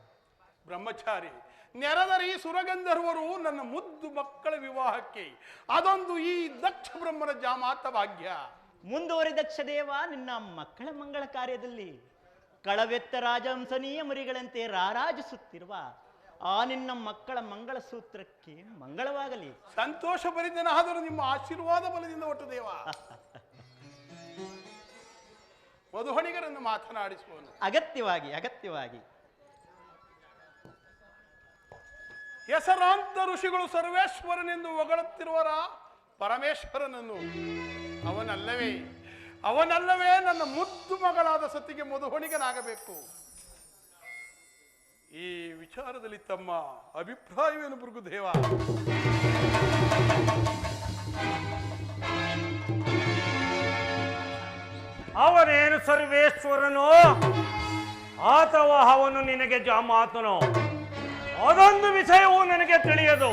ಬ್ರಹ್ಮಚಾರಿ, ನೆರೆದರೆ ಈ ಸುರಗಂಧರ್ವರು ನನ್ನ ಮುದ್ದು ಮಕ್ಕಳ ವಿವಾಹಕ್ಕೆ ಅದೊಂದು ಈ ದಕ್ಷ ಬ್ರಹ್ಮನ ಜಾಮಾತ ಭಾಗ್ಯ. ಮುಂದುವರಿ ದಕ್ಷ ದೇವ, ನಿನ್ನ ಮಕ್ಕಳ ಮಂಗಳ ಕಾರ್ಯದಲ್ಲಿ ಕಳವೆತ್ತ ರಾಜಹಂಸನೀಯ ಮರಿಗಳಂತೆ ರಾರಾಜಿಸುತ್ತಿರುವ ಆ ನಿನ್ನ ಮಕ್ಕಳ ಮಂಗಳ ಸೂತ್ರಕ್ಕೆ ಮಂಗಳವಾಗಲಿ. ಸಂತೋಷ ಭರಿತನಾದರೂ ನಿಮ್ಮ ಆಶೀರ್ವಾದ ಬಲದಿಂದ ಒಟ್ಟು ದೇವ. ಮಧುಹಣಿಗರನ್ನು ಮಾತನಾಡಿಸುವನು. ಅಗತ್ಯವಾಗಿ ಅಗತ್ಯವಾಗಿ. ಹೆಸರಾಂತ ಋಷಿಗಳು ಸರ್ವೇಶ್ವರನೆಂದು ಹೊಗಳುತ್ತಿರುವರ ಪರಮೇಶ್ವರನನ್ನು ಅವನಲ್ಲವೇ ನನ್ನ ಮುದ್ದು ಮಗಳಾದ ಸತಿಗೆ ಮಧುಹಣಿಗನಾಗಬೇಕು. ಈ ವಿಚಾರದಲ್ಲಿ ತಮ್ಮ ಅಭಿಪ್ರಾಯವೇನು ಭೃಗುದೇವ? ಅವನೇನು ಸರ್ವೇಶ್ವರನೋ ಅಥವಾ ಅವನು ನಿನಗೆ ಜಾಮಾತನೋ ಅದೊಂದು ವಿಷಯವೂ ನನಗೆ ತಿಳಿಯದು.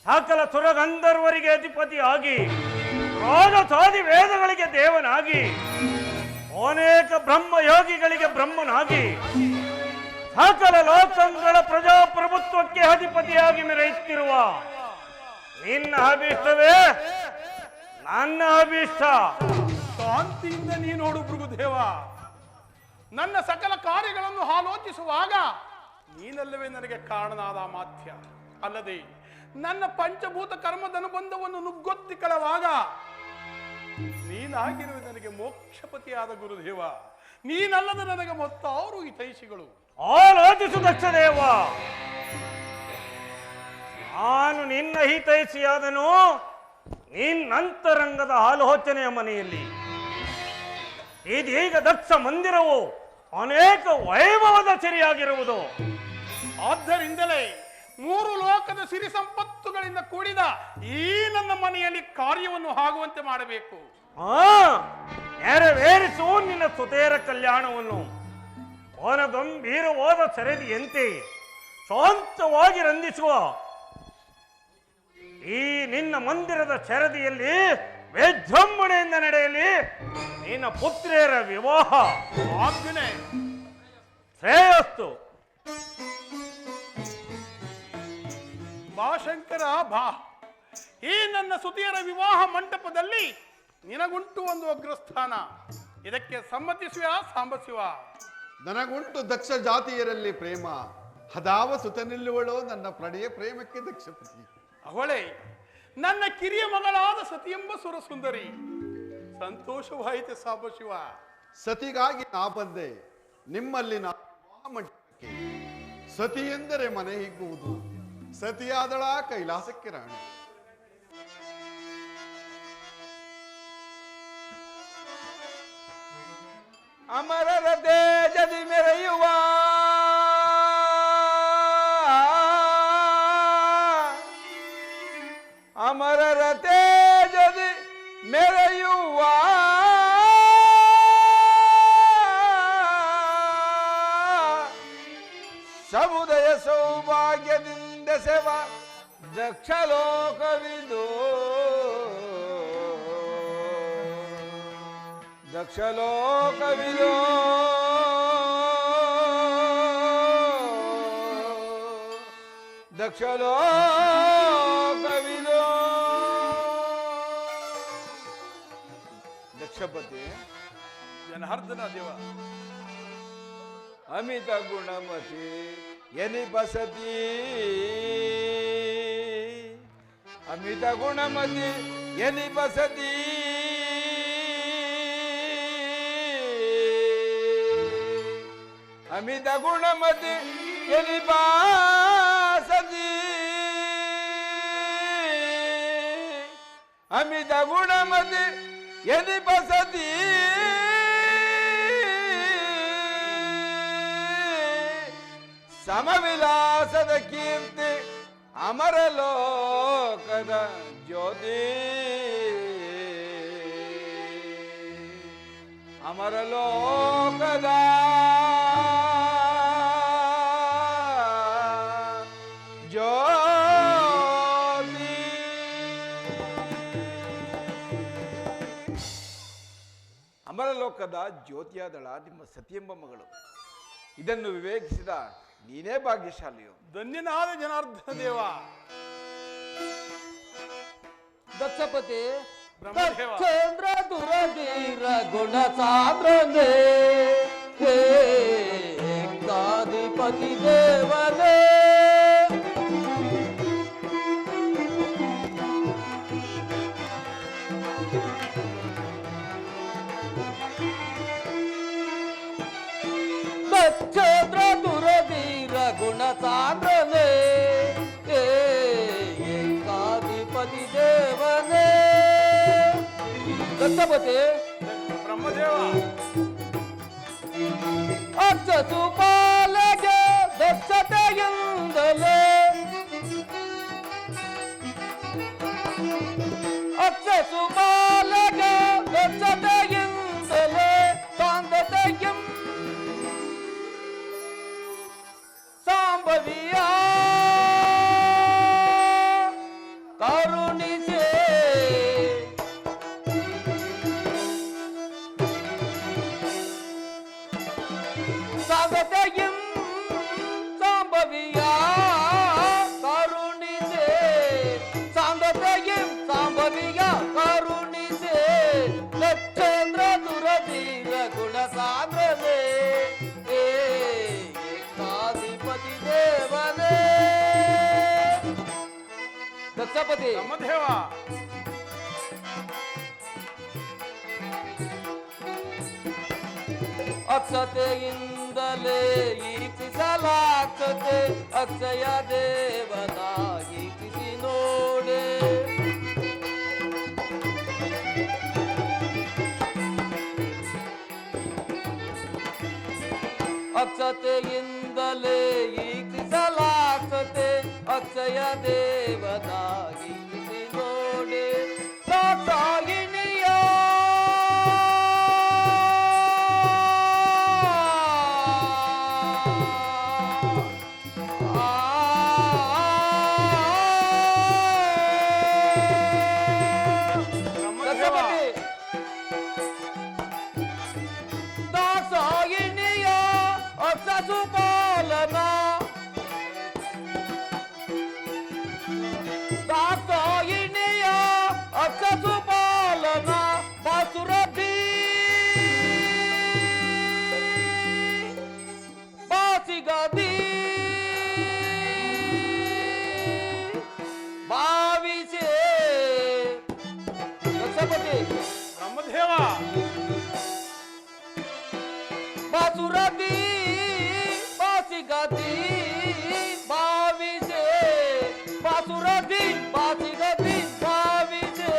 ಸಕಲ ಸುರಗಂಧರ್ವರಿಗೆ ಅಧಿಪತಿಯಾಗಿ ರಾಜಸಾದಿ ವೇದಗಳಿಗೆ ದೇವನಾಗಿ ಅನೇಕ ಬ್ರಹ್ಮಯೋಗಿಗಳಿಗೆ ಬ್ರಹ್ಮನಾಗಿ ಸಕಲ ಲೋಕಗಳ ಪ್ರಜಾಪ್ರಭುತ್ವಕ್ಕೆ ಅಧಿಪತಿಯಾಗಿ ಮೆರೆಯುತ್ತಿರುವ ನಿನ್ನ ಅಭೀಷ್ಟವೇ ನನ್ನ ಅಭೀಷ್ಟ. ಶಾಂತಿಯಿಂದ ನೀ ನೋಡು ಭೃಗುದೇವ. ನನ್ನ ಸಕಲ ಕಾರ್ಯಗಳನ್ನು ಆಲೋಚಿಸುವಾಗ ನೀನಲ್ಲವೇ ನನಗೆ ಕಾರಣನಾದ ಮಾತ್ಯ. ಅಲ್ಲದೆ ನನ್ನ ಪಂಚಭೂತ ಕರ್ಮದ ಅನುಬಂಧವನ್ನು ನುಗ್ಗೊತ್ತಿಕೊಳ್ಳುವಾಗ ನೀನಾಗಿರುವೆ ನನಗೆ ಮೋಕ್ಷಪತಿಯಾದ ಗುರುದೇವ. ನೀನಲ್ಲದ ನನಗೆ ಮತ್ತಾರು ಹಿತೈಷಿಗಳು. ಆಲೋಚಿಸು ದಕ್ಷದೇವ, ನಾನು ನಿನ್ನ ಹಿತೈಷಿಯಾದನು ನಿನ್ನಂತರಂಗದ ಆಲೋಚನೆಯ ಮನೆಯಲ್ಲಿ. ಇದೀಗ ದಕ್ಷ ಮಂದಿರವು ಅನೇಕ ವೈಭವದ ಸಿರಿಯಾಗಿರುವುದು. ಆದ್ದರಿಂದಲೇ 3 ಲೋಕದ ಸಿರಿ ಸಂಪತ್ತುಗಳಿಂದ ಕೂಡಿದ ಈ ನನ್ನ ಮನೆಯಲ್ಲಿ ಕಾರ್ಯವನ್ನು ಆಗುವಂತೆ ಮಾಡಬೇಕು. ನೆರವೇರಿಸು ನಿನ್ನ ಸುತೇರ ಕಲ್ಯಾಣವನ್ನು. ಗಂಭೀರವಾದ ಸರದಿಯಂತೆ ಶಾಂತವಾಗಿ ರಂದಿಸುವ ಈ ನಿನ್ನ ಮಂದಿರದ ಸರದಿಯಲ್ಲಿ ವಿಜೃಂಭಣೆಯಿಂದ ನಡೆಯಲಿ ನಿನ್ನ ಪುತ್ರಿಯರ ವಿವಾಹ. ಆಜ್ಞೆ. ಶ್ರೇಯಸ್ತು. ಬಾ ಶಂಕರ ಬಾ. ಈ ನನ್ನ ಸುತಿಯರ ವಿವಾಹ ಮಂಟಪದಲ್ಲಿ ನಿನಗುಂಟು ಒಂದು ಅಗ್ರಸ್ಥಾನ. ಇದಕ್ಕೆ ಸಮ್ಮತಿಸುವ ಸಾಂಬಸಿವ? ನನಗುಂಟು ದಕ್ಷ ಜಾತಿಯರಲ್ಲಿ ಪ್ರೇಮ. ಹದಾವ ಸುತನಿಲ್ಲುವಳೋ ನನ್ನ ಪ್ರಣಯ ಪ್ರೇಮಕ್ಕೆ ದಕ್ಷಪತಿ. ಅವಳೇ ನನ್ನ ಕಿರಿಯ ಮಗಳಾದ ಸತಿ ಎಂಬ ಸುರಸುಂದರಿ. ಸಂತೋಷವಾಯಿತೆ ಸಾಂಬಶಿವ. ಸತಿಗಾಗಿ ನಾ ಬಂದೆ ನಿಮ್ಮಲ್ಲಿನ ಮಂಟಪಕ್ಕೆ. ಸತಿ ಎಂದರೆ ಮನೆ ಹಿಗ್ಗುವುದು, ಸತಿಯಾದಳ ಕೈಲಾಸಕ್ಕೆ ರಾಣಿ. ಅಮರರ ತೇಜದಿ ಮೆರೆಯುವ ಅಮರರ ತೇಜದಿ ಮೆರೆಯುವ ಸಮುದಯ ಸೌಭಾಗ್ಯದಿಂದ ಸೇವ ದಕ್ಷಲೋಕವಿದು. ದಕ್ಷಲೋಕವಿದು ದಕ್ಷಲೋಕವಿದು. ದಕ್ಷಪತಿ ಜನಾರ್ದನ ದೇವ. ಅಮಿತ ಗುಣಮತಿ ಎನಿಪಸತಿ. ಅಮಿತ ಗುಣಮತಿ ಎನಿಪಸತಿ. ಅಮಿತ ಗುಣಮತಿ ಎನಿಪಸತಿ. ಅಮಿತ ಗುಣಮತಿ ಎನಿಪಸತಿ. ಸಮವಿಲಾಸದ ಕೀರ್ತಿ ಅಮರಲೋಕದ ಜ್ಯೋತಿ. ಅಮರಲೋಕದ ಜ್ಯೋತಿ. ಅಮರಲೋಕದ ಜ್ಯೋತಿಯಾದಳ ನಿಮ್ಮ ಸತಿಯೆಂಬ ಮಗಳು. ಇದನ್ನು ವಿವೇಕಿಸಿದ ನೀನೇ ಭಾಗ್ಯಶಾಲಿಯು. ಧನ್ಯನಾದ ಜನಾರ್ದನ ದೇವ. ದಕ್ಷಪತಿ ಬ್ರಹ್ಮದೇವ. ಚಂದ್ರ ದುರಧೀರ ಗುಣ ಸಾಂದ್ರನೇ ಏಕಾಧಿಪತಿ ದೇವನೇ ಚಂದ್ರ ದುರಧೀರ ಗುಣ ಸಾಂದ್ರನೇ ಏಕಾಧಿಪತಿ ದೇವನೇ. ದಕ್ಷಪತಿ ಬ್ರಹ್ಮದೇವ. ಅಕ್ಷಸು ಪಾಲಗೆ ದಕ್ಷತೆಯಿಂದಲೇ ಅಕ್ಷಸು ಪಾಲಗೆ ದಕ್ಷತೆಯಿಂದಲೇ ಸಾಂದ್ರತೆಯಂ ಸಾಂಬವಿಯ ಕರುಣಿಸೆ ಸಾಂದ್ರತೆಯಂ ಸಾಂಬವಿಯ ಕರುಣಿಸೆ ಸಾಂದ್ರತೆಯಂ ಸಾಂಬವಿಯ ಕರುಣಿಸೆ ಲಕ್ಷೇಂದ್ರ ದುರಧೀರ ಗುಣ ಸಾಂದ್ರವೇ ಏಕಾಧಿಪತಿ ದಕ್ಷಾಧಿಪತಿ ದೇವನೇ ದಕ್ಷಪತಿ ಬ್ರಹ್ಮದೇವ ಅಕ್ಷತೆಯಿಂದಲೇ ಈಕ್ಷಿಸಲಾಕ್ಷತೆ ಅಕ್ಷಯ ದೇವನಾಗೀಕ್ಷಿಸಿ ನೋಡೆ ಅಕ್ಷತೆಯಿಂದಲೇ ಈಕ್ಷಿಸಲಾಕ್ಷತೆ ಅಕ್ಷಯ ದೇವನಾಗೀಕ್ಷಿಸಿ ನೋಡೆ ದಾಕ್ಷಾಯಿಣಿಯ ಬ್ರಹ್ಮದೇವ ಬಾಸುರದಿ ಬಾಸಿಗದಿ ಭಾವಿಸೆ ಬಾಸುರದಿ ಬಾಸಿಗದಿ ಭಾವಿಸೆ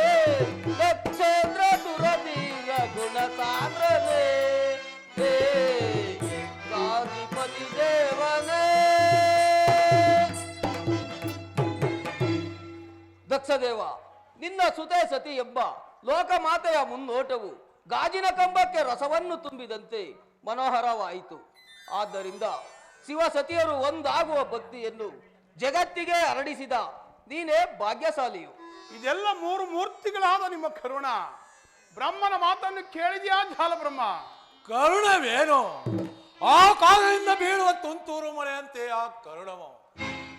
ದಕ್ಷೇಂದ್ರ ದುರದಿ ರಘುಣ ಸಾಂದ್ರನೇ ಗಾಧಿಪತಿ ದೇವನೇ ದಕ್ಷದೇವ ನಿನ್ನ ಸುತೆ ಸತಿ ಎಂಬ ಲೋಕಮಾತೆಯ ಮುನ್ನೋಟವು ಗಾಜಿನ ಕಂಬಕ್ಕೆ ರಸವನ್ನು ತುಂಬಿದಂತೆ ಮನೋಹರವಾಯಿತು. ಆದ್ದರಿಂದ ಶಿವಸತಿಯರು ಒಂದಾಗುವ ಭಕ್ತಿಯನ್ನು ಜಗತ್ತಿಗೆ ಹರಡಿಸಿದ ನೀನೇ ಭಾಗ್ಯಶಾಲಿಯು. ಇದೆಲ್ಲ ಮೂರು ಮೂರ್ತಿಗಳಾದ ನಿಮ್ಮ ಕರುಣ. ಬ್ರಹ್ಮನ ಮಾತನ್ನು ಕೇಳಿದ್ಯಾ ಜಾಲ ಬ್ರಹ್ಮ? ಕರುಣವೇನು? ಆ ಕಾಲದಿಂದ ಬೀಳುವ ತುಂತೂರು ಮಳೆಯಂತೆ ಆ ಕರುಣವು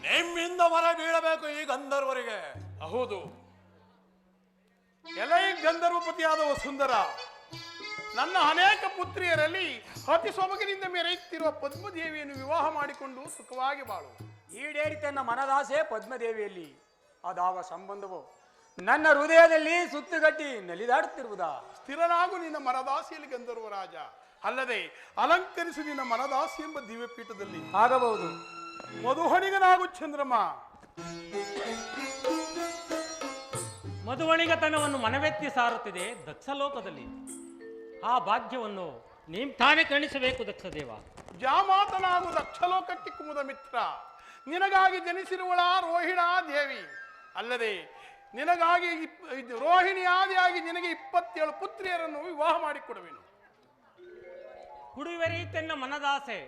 ನಿಮ್ಮಿಂದ ಹೊರ ಬೀಳಬೇಕು ಈ ಗಂಧರ್ವರಿಗೆ. ಹೌದು, ಎಲೈ ಗಂಧರ್ವಪತಿಯಾದ ವಸುಂಧರ, ನನ್ನ ಅನೇಕ ಪುತ್ರಿಯರಲ್ಲಿ ಅತಿ ಸೊಬಗಿನಿಂದ ಮೆರೆಯುತ್ತಿರುವ ಪದ್ಮದೇವಿಯನ್ನು ವಿವಾಹ ಮಾಡಿಕೊಂಡು ಸುಖವಾಗಿ ಬಾಳು. ಈಡೇರಿತೆನ್ನ ಮನದಾಸೆ ಪದ್ಮದೇವಿಯಲ್ಲಿ. ಅದಾವ ಸಂಬಂಧವು ನನ್ನ ಹೃದಯದಲ್ಲಿ ಸುತ್ತುಗಟ್ಟಿ ನಲಿದಾಡುತ್ತಿರುವುದಾ? ಸ್ಥಿರನಾಗು ನಿನ್ನ ಮನದಾಸಿಯಲ್ಲಿ ಗಂಧರ್ವ ರಾಜ. ಅಲ್ಲದೆ ಅಲಂಕರಿಸು ನಿನ್ನ ಮನದಾಸಿ ಎಂಬ ದಿವ್ಯಪೀಠದಲ್ಲಿ. ಆಗಬಹುದು. ಮಧುಹಣಿಗನಾಗು ಚಂದ್ರಮ. ಮಧುವಣಿಗತನವನ್ನು ಮನವೆತ್ತಿ ಸಾರುತ್ತಿದೆ ದಕ್ಷಲೋಕದಲ್ಲಿ. ಆ ಭಾಗ್ಯವನ್ನು ನೀಂ ತಾನೇ ಕಣಿಸಬೇಕು ದಕ್ಷದೇವ. ಜಾಮಾತನಾಗು ದಕ್ಷಲೋಕಕ್ಕೆ ಕುಮುದ ಮಿತ್ರ. ನಿನಗಾಗಿ ಜನಿಸಿರುವಳ ರೋಹಿಣಾ ದೇವಿ. ಅಲ್ಲದೆ ನಿನಗಾಗಿ ರೋಹಿಣಿಯಾದಿಯಾಗಿ ನಿನಗೆ 27 ಪುತ್ರಿಯರನ್ನು ವಿವಾಹ ಮಾಡಿಕೊಡುವೆನು. ಕುಡಿವೆರೀತೆನ್ನ ಮನದಾಸೆ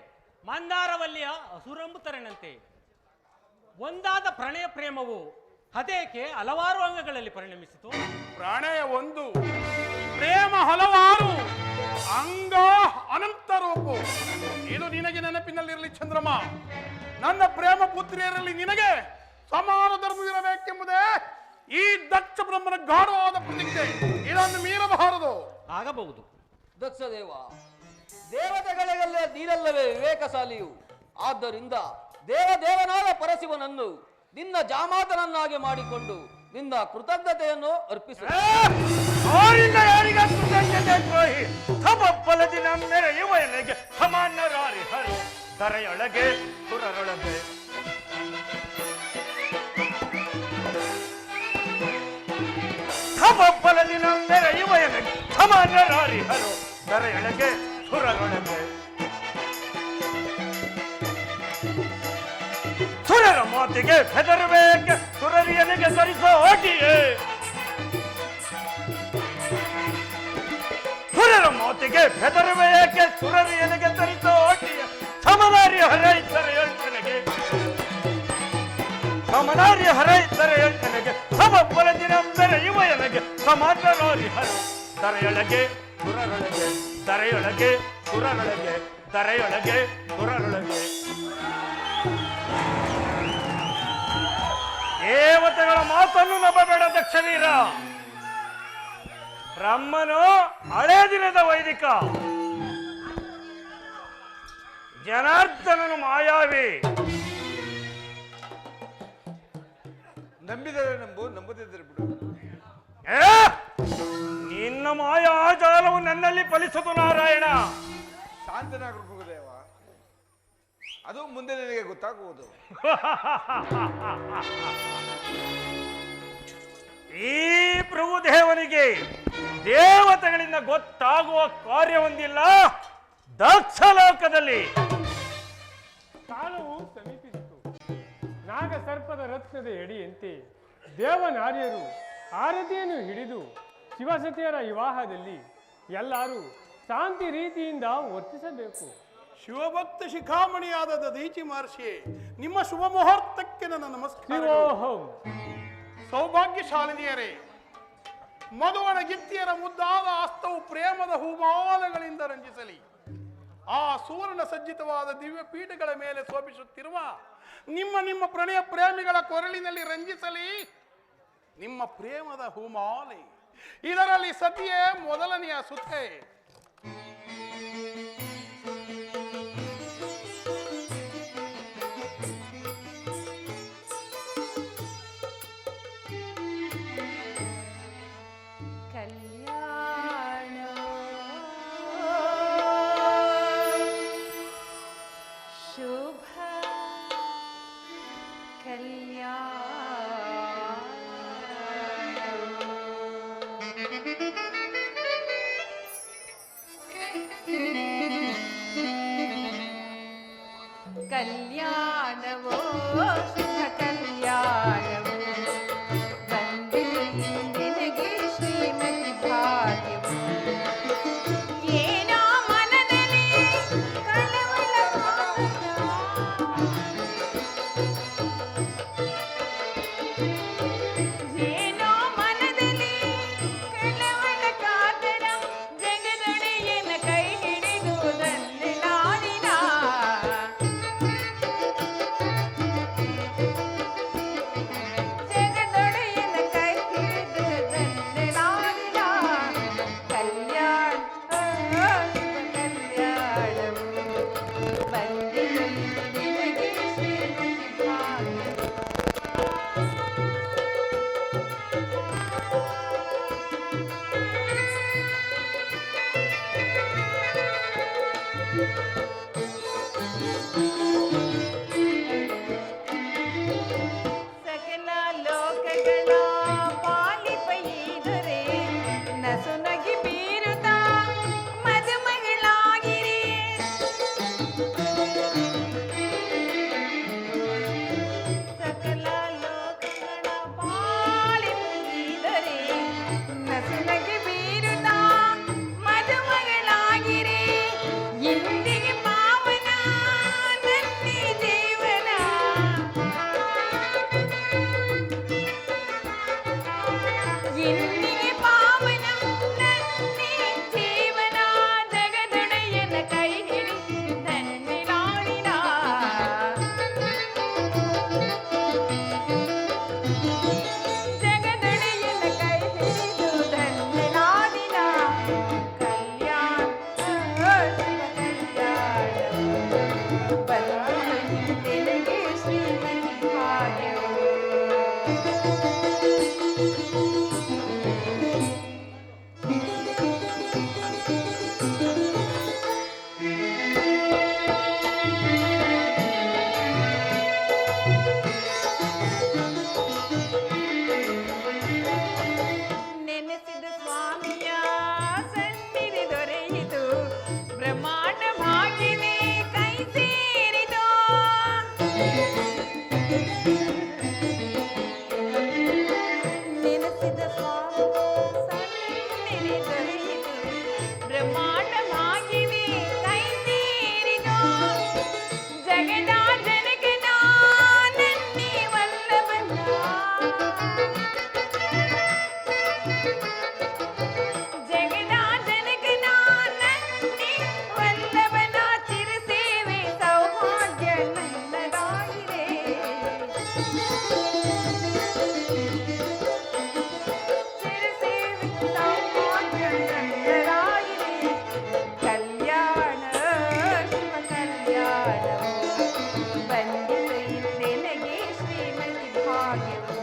ಮಂದಾರವಲ್ಲಿಯ ಅಸುರಂಬುತರನಂತೆ. ಒಂದಾದ ಪ್ರಣಯ ಪ್ರೇಮವು ಹದೇಕೆ ಹಲವಾರು ಅಂಗಗಳಲ್ಲಿ ಪರಿಣಮಿಸಿತು. ಪ್ರಾಣಯ ಒಂದು, ಪ್ರೇಮ ಹಲವಾರು, ಅಂಗ ಅನಂತ ರೂಪು. ಇದು ನಿನಗೆ ನೆನಪಿನಲ್ಲಿರಲಿ ಚಂದ್ರಮ. ನನ್ನ ಪ್ರೇಮ ಪುತ್ರಿಯರಲ್ಲಿ ನಿನಗೆ ಸಮಾನ ಧರ್ಮವಿರಬೇಕೆಂಬುದೇ ಈ ದಕ್ಷ ಬ್ರಹ್ಮನ ಗಾಢವಾದ ಪ್ರತಿಜ್ಞೆ. ಇದನ್ನು ಮೀರಬಾರದು. ಆಗಬಹುದು. ದಕ್ಷದೇವ, ದೇವತೆಗಳಿಗೆಲ್ಲ ನೀನಲ್ಲವೇ ವಿವೇಕಶಾಲಿಯು. ಆದ್ದರಿಂದ ದೇವದೇವನಾದ ಪರಶಿವನನ್ನು ನಿನ್ನ ಜಾಮಾತನನ್ನಾಗಿ ಮಾಡಿಕೊಂಡು ನಿನ್ನ ಕೃತಜ್ಞತೆಯನ್ನು ಅರ್ಪಿಸು. ತಪಫಲದಿ ನಮ್ಮೆರೆಯುವ ಎಲೆಗೆ ಸಮಾನರಾರಿ ಹರಿ ಧರೆಯೊಳಗೆ ಸುರರೊಳಗೆ ತಪಫಲದಿ ನಮ್ಮೆರೆಯುವ ಎಲೆಗೆ ಸಮಾನರಾರಿ ಹರು ಧರೆಯೊಳಗೆ ಸುರರೊಳಗೆ ಸುರರ ಮಾತಿಗೆ ಹೆದರಬೇಕೆ ಸುರರಿಯನಿಗೆ ಸರಿಸೋ ಓಟಿಯೇ. ಸುರರ ಮಾತಿಗೆ ಹೆದರಬೇಕೆ ಸುರರಿಯನಿಗೆ ಸರಿಸೋ ಓಟಿಯ ಸಮನಾರ್ಯ ಹರೈತರೆ ಯೋಚನೆಗೆ ಸಮನಾರ್ಯ ಹರೈತರೆ ಯೋಚನೆಗೆ ಸಮಫಲದಿನ ಮೆರೆಯುವ ಎನಗೆ ಸಮಾನರಾರಿ ಹರು ದರೆಯೊಳಗೆ ಸುರರೊಳಗೆ ದರೆಯೊಳಗೆ ಸುರರೊಳಗೆ ದರೆಯೊಳಗೆ ಸುರರೊಳಗೆ. ದೇವತೆಗಳ ಮಾತನ್ನು ನಂಬಬೇಡ ದಕ್ಷವೀರ. ಬ್ರಹ್ಮನು ಹಳೇ ದಿನದ ವೈದಿಕ, ಜನಾರ್ದನನು ಮಾಯಾವಿ. ನಂಬಿದರೆ ನಂಬು, ನಂಬದಿದ್ದರೆ ಬಿಡು. ನಿನ್ನ ಮಾಯಾಜಾಲವು ನನ್ನಲ್ಲಿ ಫಲಿಸದು ನಾರಾಯಣ. ಶಾಂತನಾಗು ಪ್ರಭುದೇವ, ಅದು ಮುಂದೆ ನಿನಗೆ ಗೊತ್ತಾಗುವುದು. ಈ ಪ್ರಭುದೇವನಿಗೆ ದೇವತೆಗಳಿಂದ ಗೊತ್ತಾಗುವ ಕಾರ್ಯವೊಂದಿಲ್ಲ ದಕ್ಷ ಲೋಕದಲ್ಲಿ. ಕಾಲವು ಸಮೀಪಿಸಿತು. ನಾಗ ಸರ್ಪದ ರತ್ನದ ಎಡೆಯಂತೆ ದೇವನಾರ್ಯರು ಆರತಿಯನ್ನು ಹಿಡಿದು ಶಿವಸತಿಯರ ವಿವಾಹದಲ್ಲಿ ಎಲ್ಲರೂ ಶಾಂತಿ ರೀತಿಯಿಂದ ವರ್ತಿಸಬೇಕು. ಶಿವಭಕ್ತ ಶಿಖಾಮಣಿಯಾದ ದದೀಚಿ ಮಹರ್ಷಿ, ನಿಮ್ಮ ಶುಭ ಮುಹೂರ್ತಕ್ಕೆ ನನ್ನ ನಮಸ್ಕಾರ. ಶಿವೋಹಂ. ಸೌಭಾಗ್ಯಶಾಲಿನಿಯರೇ, ಮಧುವನ ಗಿತ್ತಿಯರ ಮುದ್ದಾದ ಹಸ್ತವು ಪ್ರೇಮದ ಹೂಮಾಲಗಳಿಂದ ರಂಜಿಸಲಿ. ಆ ಸುವರ್ಣ ಸಜ್ಜಿತವಾದ ದಿವ್ಯ ಪೀಠಗಳ ಮೇಲೆ ಶೋಭಿಸುತ್ತಿರುವ ನಿಮ್ಮ ಪ್ರಣಯ ಪ್ರೇಮಿಗಳ ಕೊರಳಿನಲ್ಲಿ ರಂಜಿಸಲಿ ನಿಮ್ಮ ಪ್ರೇಮದ ಹೂಮಾಲೆ. ಇದರಲ್ಲಿ ಸತಿಯೇ ಮೊದಲನೆಯ ಸುತ್ತೆ. ಕಲ್ಯಾಣವೋ ಶುಭ ಕಲ್ಯಾಣವೋ ಬಂದಿದೆ ನಿನಗೆ ಶ್ರೀಮತಿ ಭಾಗ್ಯವೋ. ಏನೋ ಮನದಲ್ಲಿ ಕಳವಳ ಏನೋ ಮನದಲ್ಲಿ ಕಳವಳ ಕಾತರ ಜಗದೊಡೆಯನ ಕೈ ಹಿಡಿದು ದಂಡೆಲಾಡಿನ ಜಗದೊಡೆಯನ ಕೈ ಹಿಡಿದು ದಂಡೆಲಾಡಿನ. ಕಲ್ಯಾಣ ಕಲ್ಯಾಣವು ಬಂದಿದೆ ನಿನಗೆ ಶ್ರೀಮತಿ ಭಾಗ್ಯವೋ. ಸಕಲ ಲೋಕಗಳ ಪಾಲಿಪೈದರೆ ನಸುನಗಿ ಬೀರುತ್ತ ಮದುಮಗಳಾಗಿರಿ. ಸಕಲ ಲೋಕಗಳ ಪಾಲಿಪೈದರೆ ನಸುನಗಿ ಬೀರುತ್ತ ಮದುಮಗಳಾಗಿರಿ. ಇಂದಿಗೆ ಪಾವನ ನನ್ನಿ ಜೀವನ, ಇಂದಿಗೆ ಪಾವನ ನನ್ನಿ ಜೀವನ. ಜಗದೊಡೆಯನ ಕೈ ಹಿಡಿದು ದಂಡೆಲಾಡಿನ. ಜಗದೊಡೆಯನ ಕೈ ಹಿಡಿದು ದಂಡೆಲಾಡಿನ. ಕಲ್ಯಾಣ ಕಲ್ಯಾಣವು ಬಂದಿದೆ ನಿನಗೆ ಶ್ರೀಮತಿ ಭಾಗ್ಯವೋ. ನೆನೆಸಿದ ಸ್ವಾಮಿಯ ಸನ್ನಿಧಿ ದೊರೆಯಿತು, ಬ್ರಹ್ಮಾಂಡ ಭಾಗ್ಯವೇ ಕೈ ಸೇರಿತು. ನೆನೆಸಿದ ಸ್ವಾಮಿಯ ಸನ್ನಿಧಿ ದೊರೆಯಿತು, ಬ್ರಹ್ಮಾಂಡ ಭಾಗ್ಯವೇ ಕೈ ಸೇರಿತು. ಜಗದ ಜನಕನ ನನ್ನಿ ವಲ್ಲಭನ, ಜಗದ ಜನಕನ ನನ್ನಿ ವಲ್ಲಭನ ಚಿರಸೇವೆ ಸೌಭಾಗ್ಯ ನನ್ನದಾಗಿದೆ. ಚಿರಸೇವೆ ಸೌಭಾಗ್ಯ ನನ್ನದಾಗಿದೆ. ಕಲ್ಯಾಣ ಶಿವ ಕಲ್ಯಾಣವು ಬಂದಿದೆ ನಿನಗೆ ಶ್ರೀಮತಿ ಭಾಗ್ಯವೋ.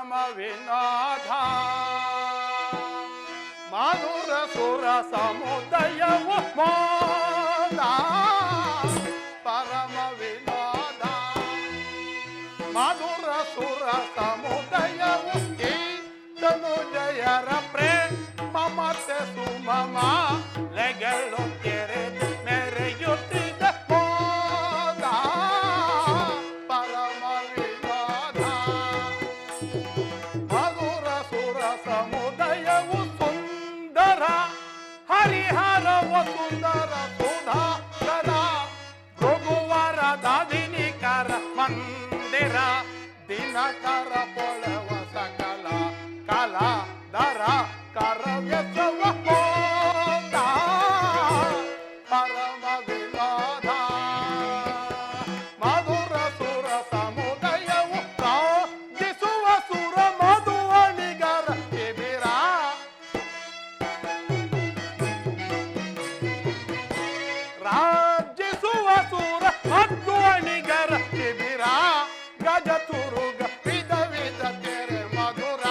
ಪರಮ ವಿನೋದ ಮಧುರ ಸುರ ಸಮುದಯವು ಮೋದ ಪರಮ ವಿನೋದ ಮಧುರ ಸುರ ಸಮುದಯವು ತನುಜಯರ ಪ್ರೇಮ ಮತ್ತೆ ಸುಮಮ ಲೆಗಳು ತೆರೆದು ಮೆರೆಯುತ್ತಿದ್ದ ಮೋದ ಪರಮ ವಿನೋದ ಮಧುರ ಸುರ ಸಮುದಯವು ಸುಂದರ ಹರಿಹರವ ಸುಂದರ ಸುಧಾಕರ ಭೃಗುವರ ದಾದಿನಿಕರ ಮಂದಿರ ದಿನಕರ ಪೊಳವ ಸಕಲ ಕಲಾ ದರ ಕರವ್ಯಸವ ಮೋದ ಪರಮ ವಿನೋದ ಮಧುರ ಸುರ ಸಮುದಯವು ರಾಜಿಸುವ ಸುರ ಮಧುವಣಿಗರ ಶಿಬಿರ ರಾಜಿಸುವ ಸುರ ಮಧುವಣಿಗರ ಶಿಬಿರ ಗಜ ತುರುಗ ವಿಧ ವಿಧ ತೆರೆ ಮಧುರ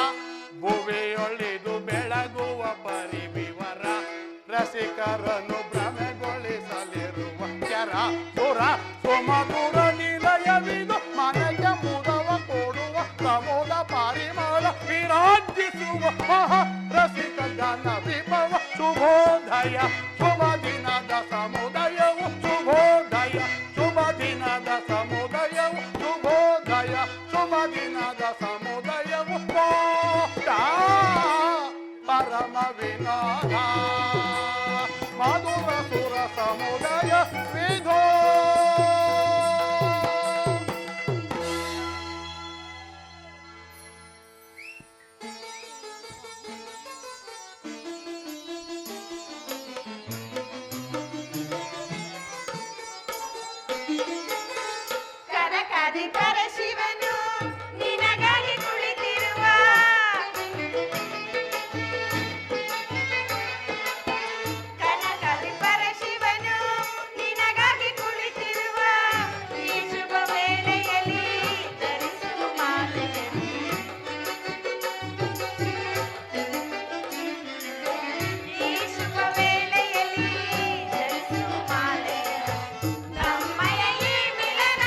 ಭುವಿಯೊಳಿದು ಬೆಳಗುವ ಪರಿವಿವರ ರಸಿಕರನ್ನು ಭ್ರಮೆಗೊಳಿಸಲಿರುವ ಕೆರ ಸುರ ಸುಮಧುರ ನಿಲಯವಿದು ಮನೆಗೆ ಮುದವ ಕೊಡುವ ಸಮುದ ಪರಿಮಳ ವಿರಾಜಿಸುವ ಮಹಾ ರಸಿಕ ಗಾನ ವಿಭವ ಶುಭೋದಯ ಶುಭ ದಿನದ ಸಮುದಯವು ಶುಭೋದಯ ಶುಭ ದಿನದ ಸಮುದಯವು ಶುಭೋದಯ ಶುಭ ದಿನದ ಸಮುದಯವು ಮೋದ ಪರಮ ವಿನೋದ ಮಧುರ ಸುರ ಸಮುದಯ ವಿಧೋ ಕನಕಾದಿ ಪರಶಿವನು ನಿನಗಾಗಿ ಕುಳಿತಿರುವ ಕನಕಾದಿ ಪರಶಿವನು ನಿನಗಾಗಿ ಕುಳಿತಿರುವ ಈ ಶುಭ ವೇಳೆಯಲ್ಲಿ ಧರಿಸುವ ಮಾಲೆಯಲ್ಲಿ ಈ ಶುಭ ವೇಳೆಯಲ್ಲಿ ಧರಿಸುವ ಮಾಲೆಯಲ್ಲಿ ನಮ್ಮಯ ಈ ಮಿಲನ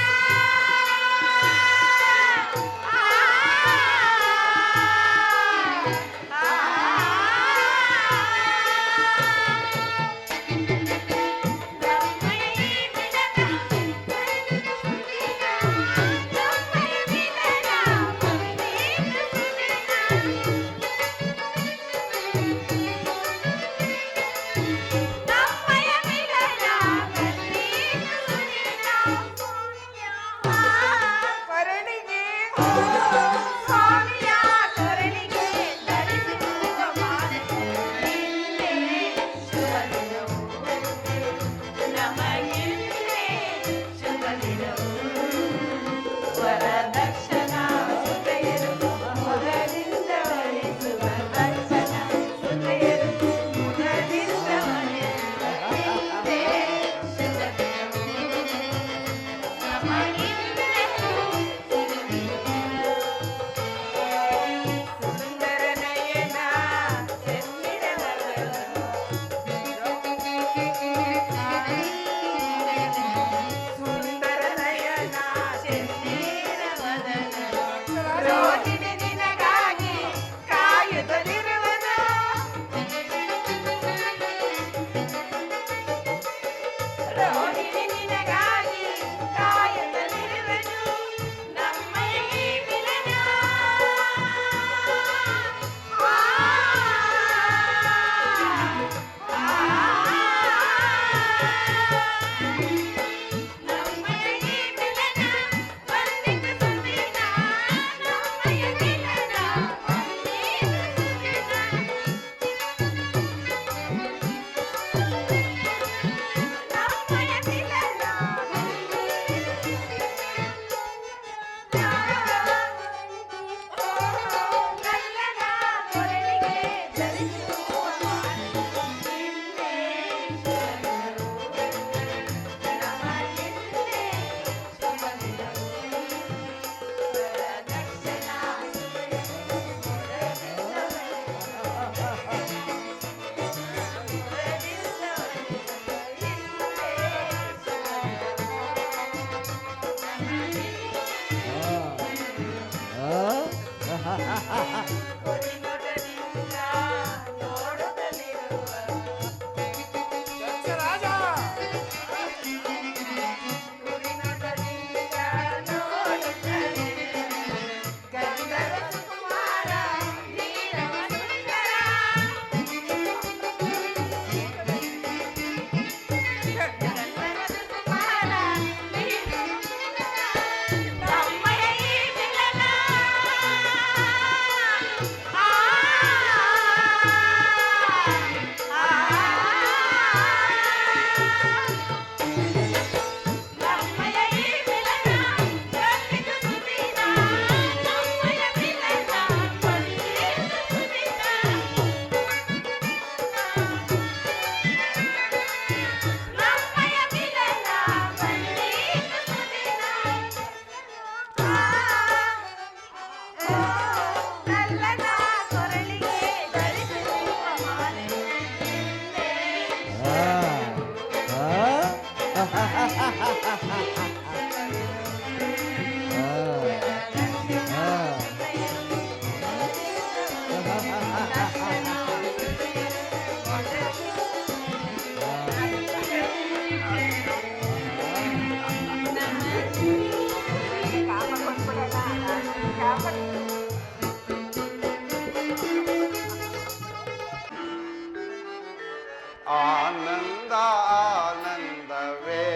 ಆನಂದ ಆನಂದವೇ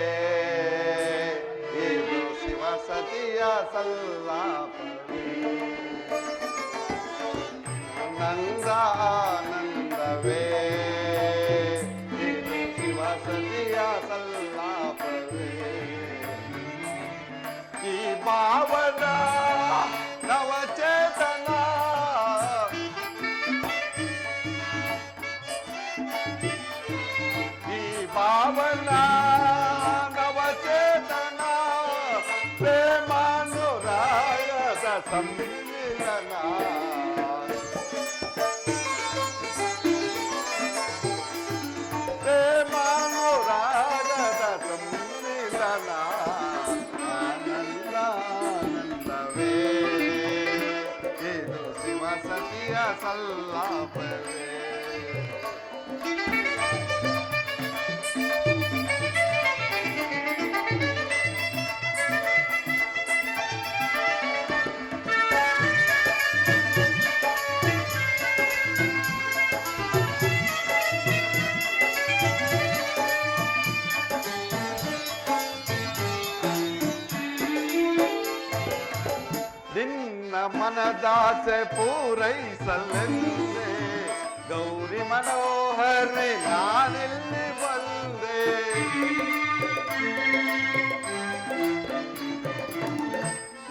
ಇದು ಶಿವಸತಿಯ ಸಲ್ಲಾಪವೇ. ಆನಂದ ಆನಂದವೇ ಇದು ಶಿವಸತಿಯ ಸಲ್ಲಾಪವೇ. ಈ ಭಾವನ ನವಚೇತನ ಪಾವನ ನವಚೇತನ ಪ್ರೇಮಾನುರಾಗದ ಸಮ್ಮಿಲನ. ಪ್ರೇಮಾನುರಾಗದ ಸಮ್ಮಿಲನ. ಆನಂದ ಆನಂದವೇ ಇದು ಶಿವಸತಿಯ ಸಲ್ಲಾಪವೇ. ನಿನ್ನ ಮನದಾಸೆ ಪೂರೈಸಲೆಂದೇ ಗೌರಿ ಮನೋಹರಿ ನಾನಿಲ್ಲಿ ಬಂದೆ.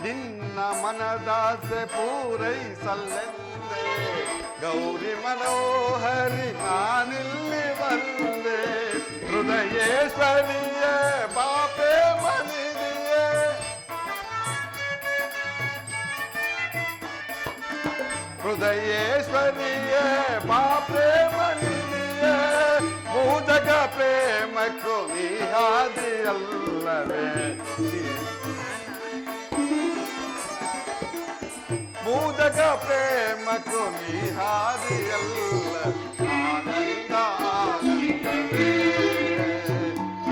ನಿನ್ನ ಮನದಾಸೆ ಪೂರೈಸಲೆಂದೇ ಗೌರಿ ಮನೋಹರಿ ನಾನಿಲ್ಲಿ ಬಂದೆ. ಹೃದಯೇಶ್ವರಿಯ ಬಾಪೆ ಮನಿದಿಯೇ ಹೃದಯೇಶ್ವರಿಯೇ ಬಾ ಪ್ರೇಮ ನಿಧಿಯೇ. ಮೂಜಗ ಪ್ರೇಮಕ್ಕೂ ನೀ ಹಾದಿಯಲ್ಲವೇ. ಮೂಜಗ ಪ್ರೇಮಕ್ಕೂ ನೀ ಹಾದಿಯಲ್ಲ. ಆನಂದ ಆನಂದವೇ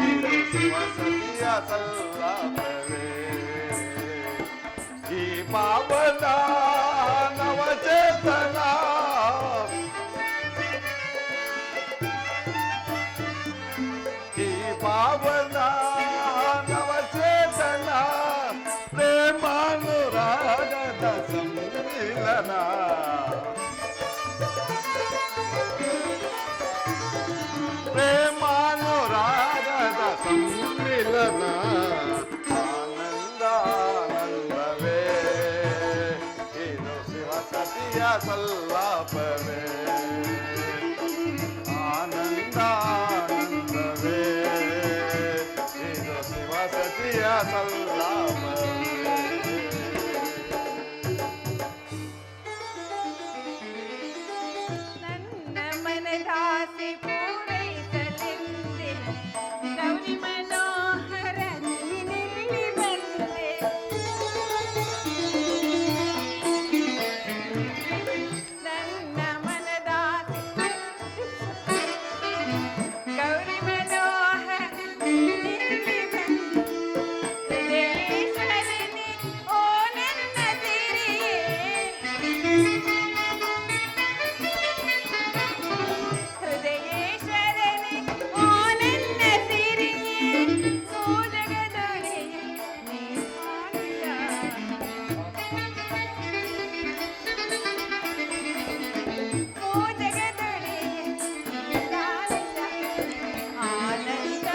ಇದು ಶಿವಸತಿಯ ಸಲ್ಲಾಪವೇ. ಈ ಪಾವನ ನವಚೇತನ ಈ ಪಾವನ ನವಚೇತನ ಪ್ರೇಮಾನುರಾಗದ ಸಮ್ಮಿಲನ. ಪ್ರೇಮಾನುರಾಗದ ಸಮ್ಮಿಲನ. ಆನಂದ ಆನಂದವೇ ಇದು ಶಿವಸತಿಯ ಸಲ್ಲಾಪವೇ. ಆನಂದ ಆನಂದವೇ ಇದು ಶಿವಸತಿಯ ಸಲ್ಲಾಪವೇ. ನನ್ನ ಮನದಾಸೆ ಪೂರೈಸಲೆಂದೇ ಗೌರಿ ಮನೋಹರ ನೀನಿಲ್ಲಿ ಬಂದೆ. ನನ್ನ ಮನದಾಸೆ ಗೌರಿ ಮನೋಹರ ನೀನಿಲ್ಲಿ ಬಂದೆ. ಹೃದಯೇಶ್ವರನೇ ಓ ನನ್ನ ಸಿರಿಯೇ. ಹೃದಯೇಶ್ವರನೇ ಓ ನನ್ನ ಸಿರಿಯೇ. ಮೂಜಗದೊಡೆಯ ನೀ ಆನಂದ. ಮೂಜಗದೊಡೆಯ ನೀ ಆನಂದ. ಆನಂದ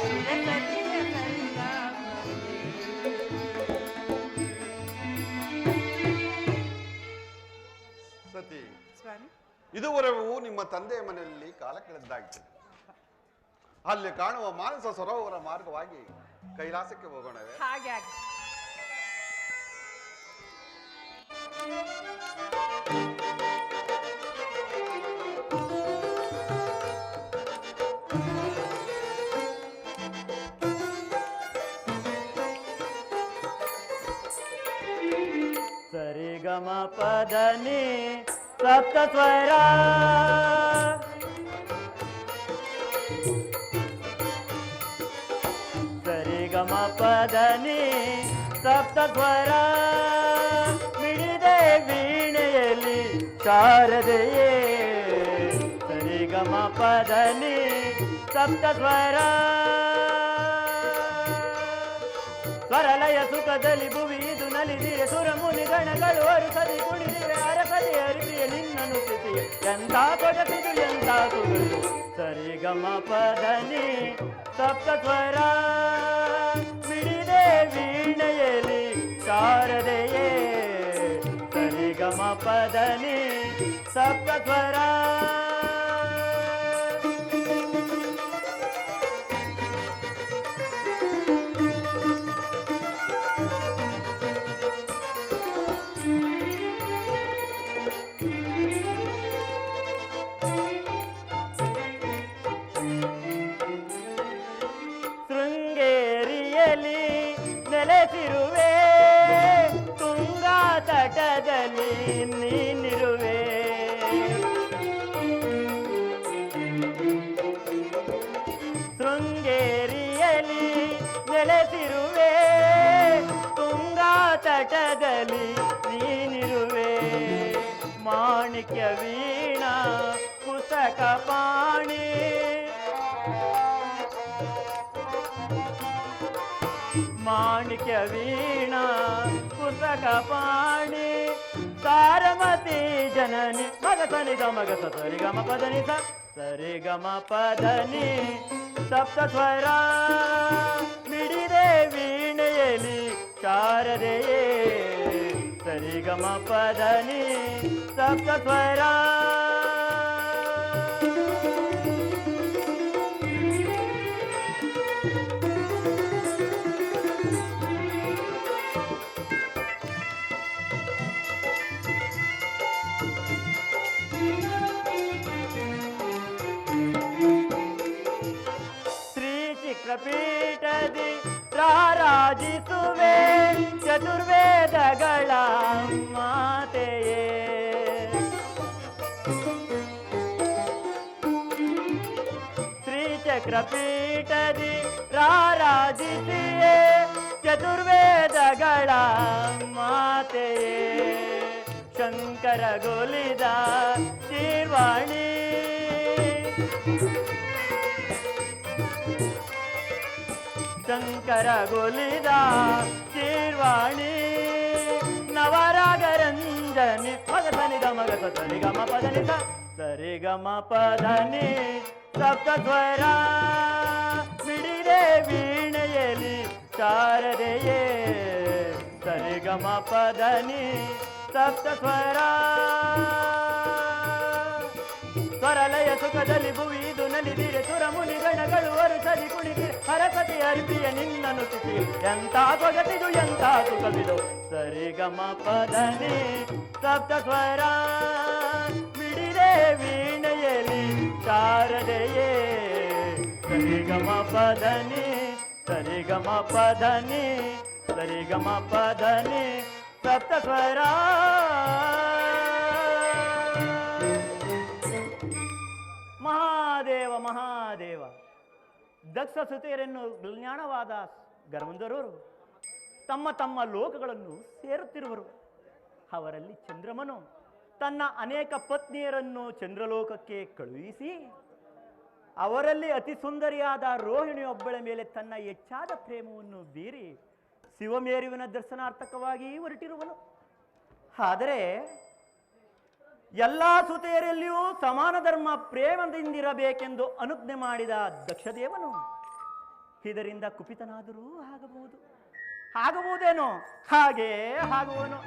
ಶಿವಸತಿಯ ಸಲ್ಲಾಪವೇ. ಸತಿ, ಸ್ವಾಮಿ, ಇದುವರೆಗೂ ನಿಮ್ಮ ತಂದೆಯ ಮನೆಯಲ್ಲಿ ಕಾಲ ಕಳೆದಾಗಿದೆ. ಅಲ್ಲಿ ಕಾಣುವ ಮಾನಸ ಸರೋವರ ಮಾರ್ಗವಾಗಿ ಕೈಲಾಸಕ್ಕೆ ಹೋಗೋಣವೇ? ಹಾಗೆ ಆಗಿ. ಸರಿಗಮ ಪದನಿ ಸಪ್ತ ಸ್ವರ. ಸರಿಗಮ ಪದನಿ ಸಪ್ತ ಸ್ವರ. ಮಿಡಿದೆ ವೀಣೆಯಲ್ಲಿ ಶಾರದೆಯೇ ಗಮ ಪದನಿ ಸಪ್ತ ಸ್ವರ ಸ್ವರಲಯ ಸುಖದಲ್ಲಿ ಭುವಿದು ನಲಿದಿರೆ ಸುರ ಮುನಿ ಗಣಗಳು ಅರಸದಿ ಕುಣಿದಿರೆ ಅರಸದಿ ಅರಿಪಿಯ ನಿನ್ನನು ಸ್ಥಿತಿ ಎಂತ ಕೊಡಪಿದು ಎಂತ ತುಗಳು ಸರಿ ಗಮ ಪದನಿ ಸಪ್ತ ಸ್ವರ ಮಿಡಿದೆ ವೀಣೆಯಲ್ಲಿ ಶಾರದೆಯೇ ಸರಿ ಗಮ ಪದನಿ ಸಪ್ತ ಸ್ವರ ಶೃಂಗೇರಿಯಲ್ಲಿ ನೆಲೆಸಿರುವೆ ತುಂಗಾ ತಟದಲ್ಲಿ ನೀನಿರುವೆ ಶೃಂಗೇರಿಯಲ್ಲಿ ನೆಲೆಸಿರುವೆ ತುಂಗಾ ತಟದಲ್ಲಿ ನೀನಿರುವೆ ಮಾಣಿಕ್ಯ ವೀಣಾ ಕುಸಕ ಪಾಣಿ ಮಾಣಿಕ್ಯ ವೀಣಾ ಕುಸಕ ಪಾಣಿ ಸಾರಮತಿ ಜನನಿ ಮಗ ಸನಿ ಗ ಮಗ ಸರಿ ಗಮ ಪದನಿ ಸರಿ ಗಮ ಪದನಿ ಸಪ್ತ ಸ್ವರ ಮಿಡಿದೆ ವೀಣೆಯಲ್ಲಿ ಶಾರದೆಯೇ ಸರಿ ಗಮ ಪದನಿ ಸಪ್ತ ಸ್ವರ ಪೀಠದಿ ರಾರಾಜಿಸುವೆ ಚತುರ್ವೇದಗಳ ಮಾತೆಯೇ ಶ್ರೀಚಕ್ರಪೀಠದಿ ರಾರಾಜಿಸಿಯೇ ಚತುರ್ವೇದಗಳ ಮಾತೆಯೇ ಶಂಕರ ಗೋಲಿದ ಶ್ರೀವಾಣಿ ಶಂಕರ ಗೋಲಿದ ಶ್ರೀವಾಣಿ ನವರಾಗರಂಜನಿ ಮಗ ಸನಿ ಗ ಮಗ ಸರಿ ಗಮ ಪದನಿ ಸರಿ ಗಮ ಪದನಿ ಸಪ್ತ ಸ್ವರ ಮಿಡಿದೆ ವೀಣೆಯಲ್ಲಿ ಶಾರದೆಯೇ ಸರಿ ಗಮ ಪದನಿ ಸಪ್ತ ಸ್ವರ ಸ್ವರಲಯ ಸುಖದಲ್ಲಿ ಭುವಿದು ನಲಿದಿರೆ ಸುರ ಮುನಿ ಗಣಗಳು ಅರಸದಿ ಕುಣಿದಿರೆ ಹರಪತಿ ಅರ್ಪಿಯ ನಿನ್ನನು ತಿಥಿ ಎಂತ ಕೊಗತಿದು ಎಂತ ಸುಖವಿದು ಸರಿ ಗಮ ಪದನಿ ಸಪ್ತ ಸ್ವರ ಮಿಡಿದೆ ವೀಣೆಯಲ್ಲಿ ಶಾರದೆಯೇ ಸರಿ ಗಮ ಪದನಿ ಸರಿ ಗಮ ಪದನಿ ಸರಿ ಗಮ ಪದನಿ ಸಪ್ತ ಸ್ವರ ಮಹಾದೇವ ಮಹಾದೇವ ದಕ್ಷ ಸುತೆಯರನ್ನು ಜ್ಞಾನವಾದ ಗರ್ವಂಧರವರು ತಮ್ಮ ತಮ್ಮ ಲೋಕಗಳನ್ನು ಸೇರುತ್ತಿರುವರು. ಅವರಲ್ಲಿ ಚಂದ್ರಮನು ತನ್ನ ಅನೇಕ ಪತ್ನಿಯರನ್ನು ಚಂದ್ರಲೋಕಕ್ಕೆ ಕಳುಹಿಸಿ ಅವರಲ್ಲಿ ಅತಿ ಸುಂದರಿಯಾದ ರೋಹಿಣಿಯೊಬ್ಬಳ ಮೇಲೆ ತನ್ನ ಹೆಚ್ಚಾದ ಪ್ರೇಮವನ್ನು ಬೀರಿ ಶಿವಮೇರುವಿನ ದರ್ಶನಾರ್ಥಕವಾಗಿ ಹೊರಟಿರುವನು. ಆದರೆ ಎಲ್ಲ ಸುತೆಯರಲ್ಲಿಯೂ ಸಮಾನ ಧರ್ಮ ಪ್ರೇಮದಿಂದಿರಬೇಕೆಂದು ಅನುಜ್ಞೆ ಮಾಡಿದ ದಕ್ಷದೇವನು ಇದರಿಂದ ಕುಪಿತನಾದರೂ ಆಗಬಹುದೇನೋ ಹಾಗೇ ಆಗುವನು.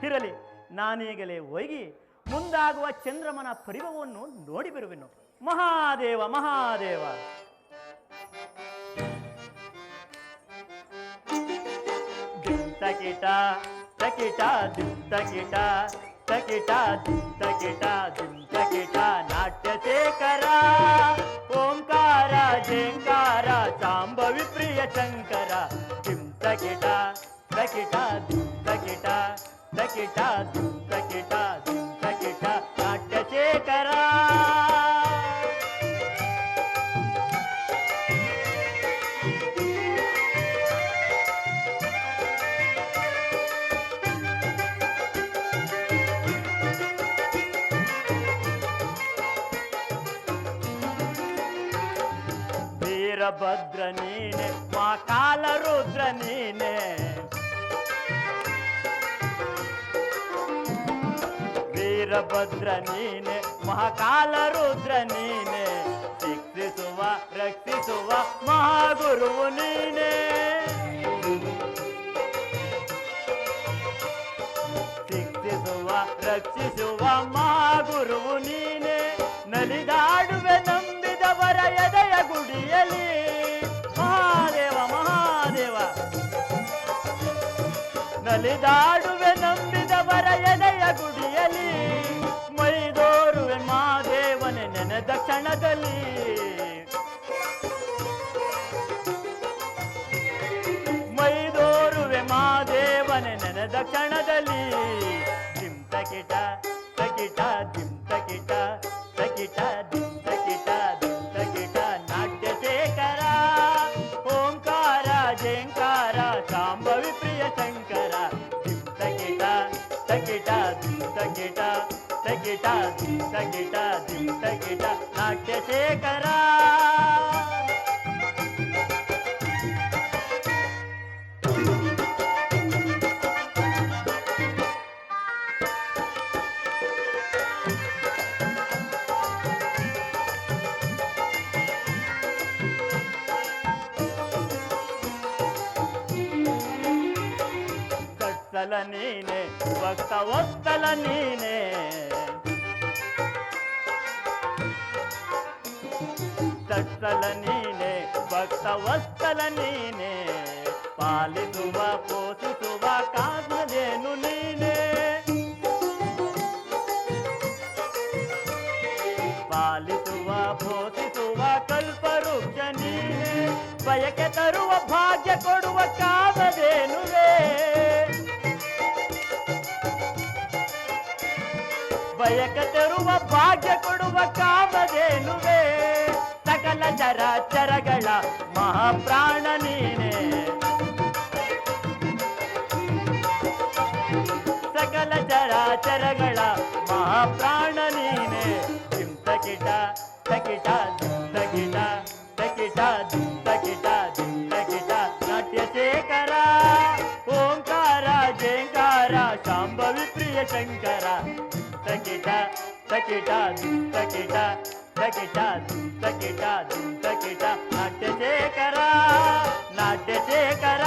ಇರಲಿ, ನಾನೀಗಲೇ ಹೋಗಿ ಮುಂದಾಗುವ ಚಂದ್ರಮನ ಪರಿಭವವನ್ನು ನೋಡಿ ಬರುವೆನು. ಮಹಾದೇವ ಮಹಾದೇವ. ತಕಿಟ ತಕಿಟ ತಕಿಟ ತಕಿಟ ತಕಿಟ ತಕಿಟ ನಾಟ್ಯಶೇಖರ ಓಂಕಾರ ಜೇಂಕಾರ ಶಾಂಭವಿ ಪ್ರಿಯ ಶಂಕರ ತಕಿಟ ತಕಿಟ ತಕಿಟ ತಕಿಟ ತಕಿಟ ತಕಿಟ ನಾಟ್ಯಶೇಖರ. ವೀರಭದ್ರ ನೀನೆ ಮಹಾಕಾಲ ರುದ್ರ ನೀನೆ ವೀರಭದ್ರ ನೀನೆ ಮಹಾಕಾಲ ರುದ್ರ ನೀನೆ ಶಿಕ್ಷಿಸುವ ರಕ್ಷಿಸುವ ಮಹಾಗುರುವು ನೀನೆ ಶಿಕ್ಷಿಸುವ ರಕ್ಷಿಸುವ ಮಹಾಗುರುವು ನೀನೆ ನಲಿದಾಡುವೆ ನಂಬಿದವರ ಎದೆಯ ಗುಡಿಯಲಿ ಮಹಾದೇವ ಮಹಾದೇವ ನಲಿದಾಡುವೆ ನಂಬಿದವರ ಎದೆಯ ಗುಡಿಯಲಿ ಮೈದೋರುವೆ ಮಹಾದೇವನೆ ನೆನೆದ ಕ್ಷಣದಲ್ಲಿ ಮೈದೋರುವೆ ಮಹಾದೇವನೆ ನೆನೆದ ಕ್ಷಣದಲ್ಲಿ ದಿಂ ತಕಿಟ ತಕಿಟ ದಿಂ ತಕಿಟ ತಕಿಟ ದಿಂ ತಕಿಟ ದಿಂ ತಕಿಟ ನಾಟ್ಯಶೇಖರ ಓಂಕಾರ ಜೇಂಕಾರ ಶಾಂಭವಿ ಪ್ರಿಯ ಶಂಕರ ದಿಂ ತಕಿಟ ತಕಿಟ ದಿಂ ತಕಿಟ ತಕಿಟ ದಿಂ ತಕಿಟ ದಿಂ ತಕಿಟ ನಾಟ್ಯಶೇಖರ ವತ್ಸಲ ನೀನೆ ಭಕ್ತ ವತ್ಸಲ ನೀನೆ ತತ್ಸಲ ನೀನೆ ಭಕ್ತ ವತ್ಸಲ ನೀನೆ ಪಾಲಿಸುವ ಪೋಷಿಸುವ ಕಾರಣದೇನು ನೀನೆ ಪಾಲಿಸುವ ಪೋಷಿಸುವ ಕಲ್ಪವೃಕ್ಷ ನೀನೆ ಬಯಕೆ ತರುವ ಭಾಗ್ಯ ಕೊಡುವ ಕಾಮಧೇನುವೆ ಬಯಕೆ ತರುವ ಭಾಗ್ಯ ಕೊಡುವ ಕಾಮಧೇನುವೆ ಸಕಲ ಚರಾಚರಗಳ ಮಹಾಪ್ರಾಣ ನೀನೆ ಸಕಲ ಚರಾಚರಗಳ ಮಹಾಪ್ರಾಣ ನೀನೆ ಕಿಟ ತಕಿಟ ತಕಿಟ ತಕಿಟ ತಕಿಟ ತಕಿಟ ನಾಟ್ಯಶೇಖರ ಓಂಕಾರ ಜೇಂಕಾರ ಶಾಂಭವಿ ಪ್ರಿಯ ಶಂಕರ ತಕಿಟ ತಕಿಟ ತಕಿಟ ತಕಿಟ ತಕಿಟ ತಕಿಟ ನಾಟ್ಯಶೇಖರ ನಾಟ್ಯಶೇಖರ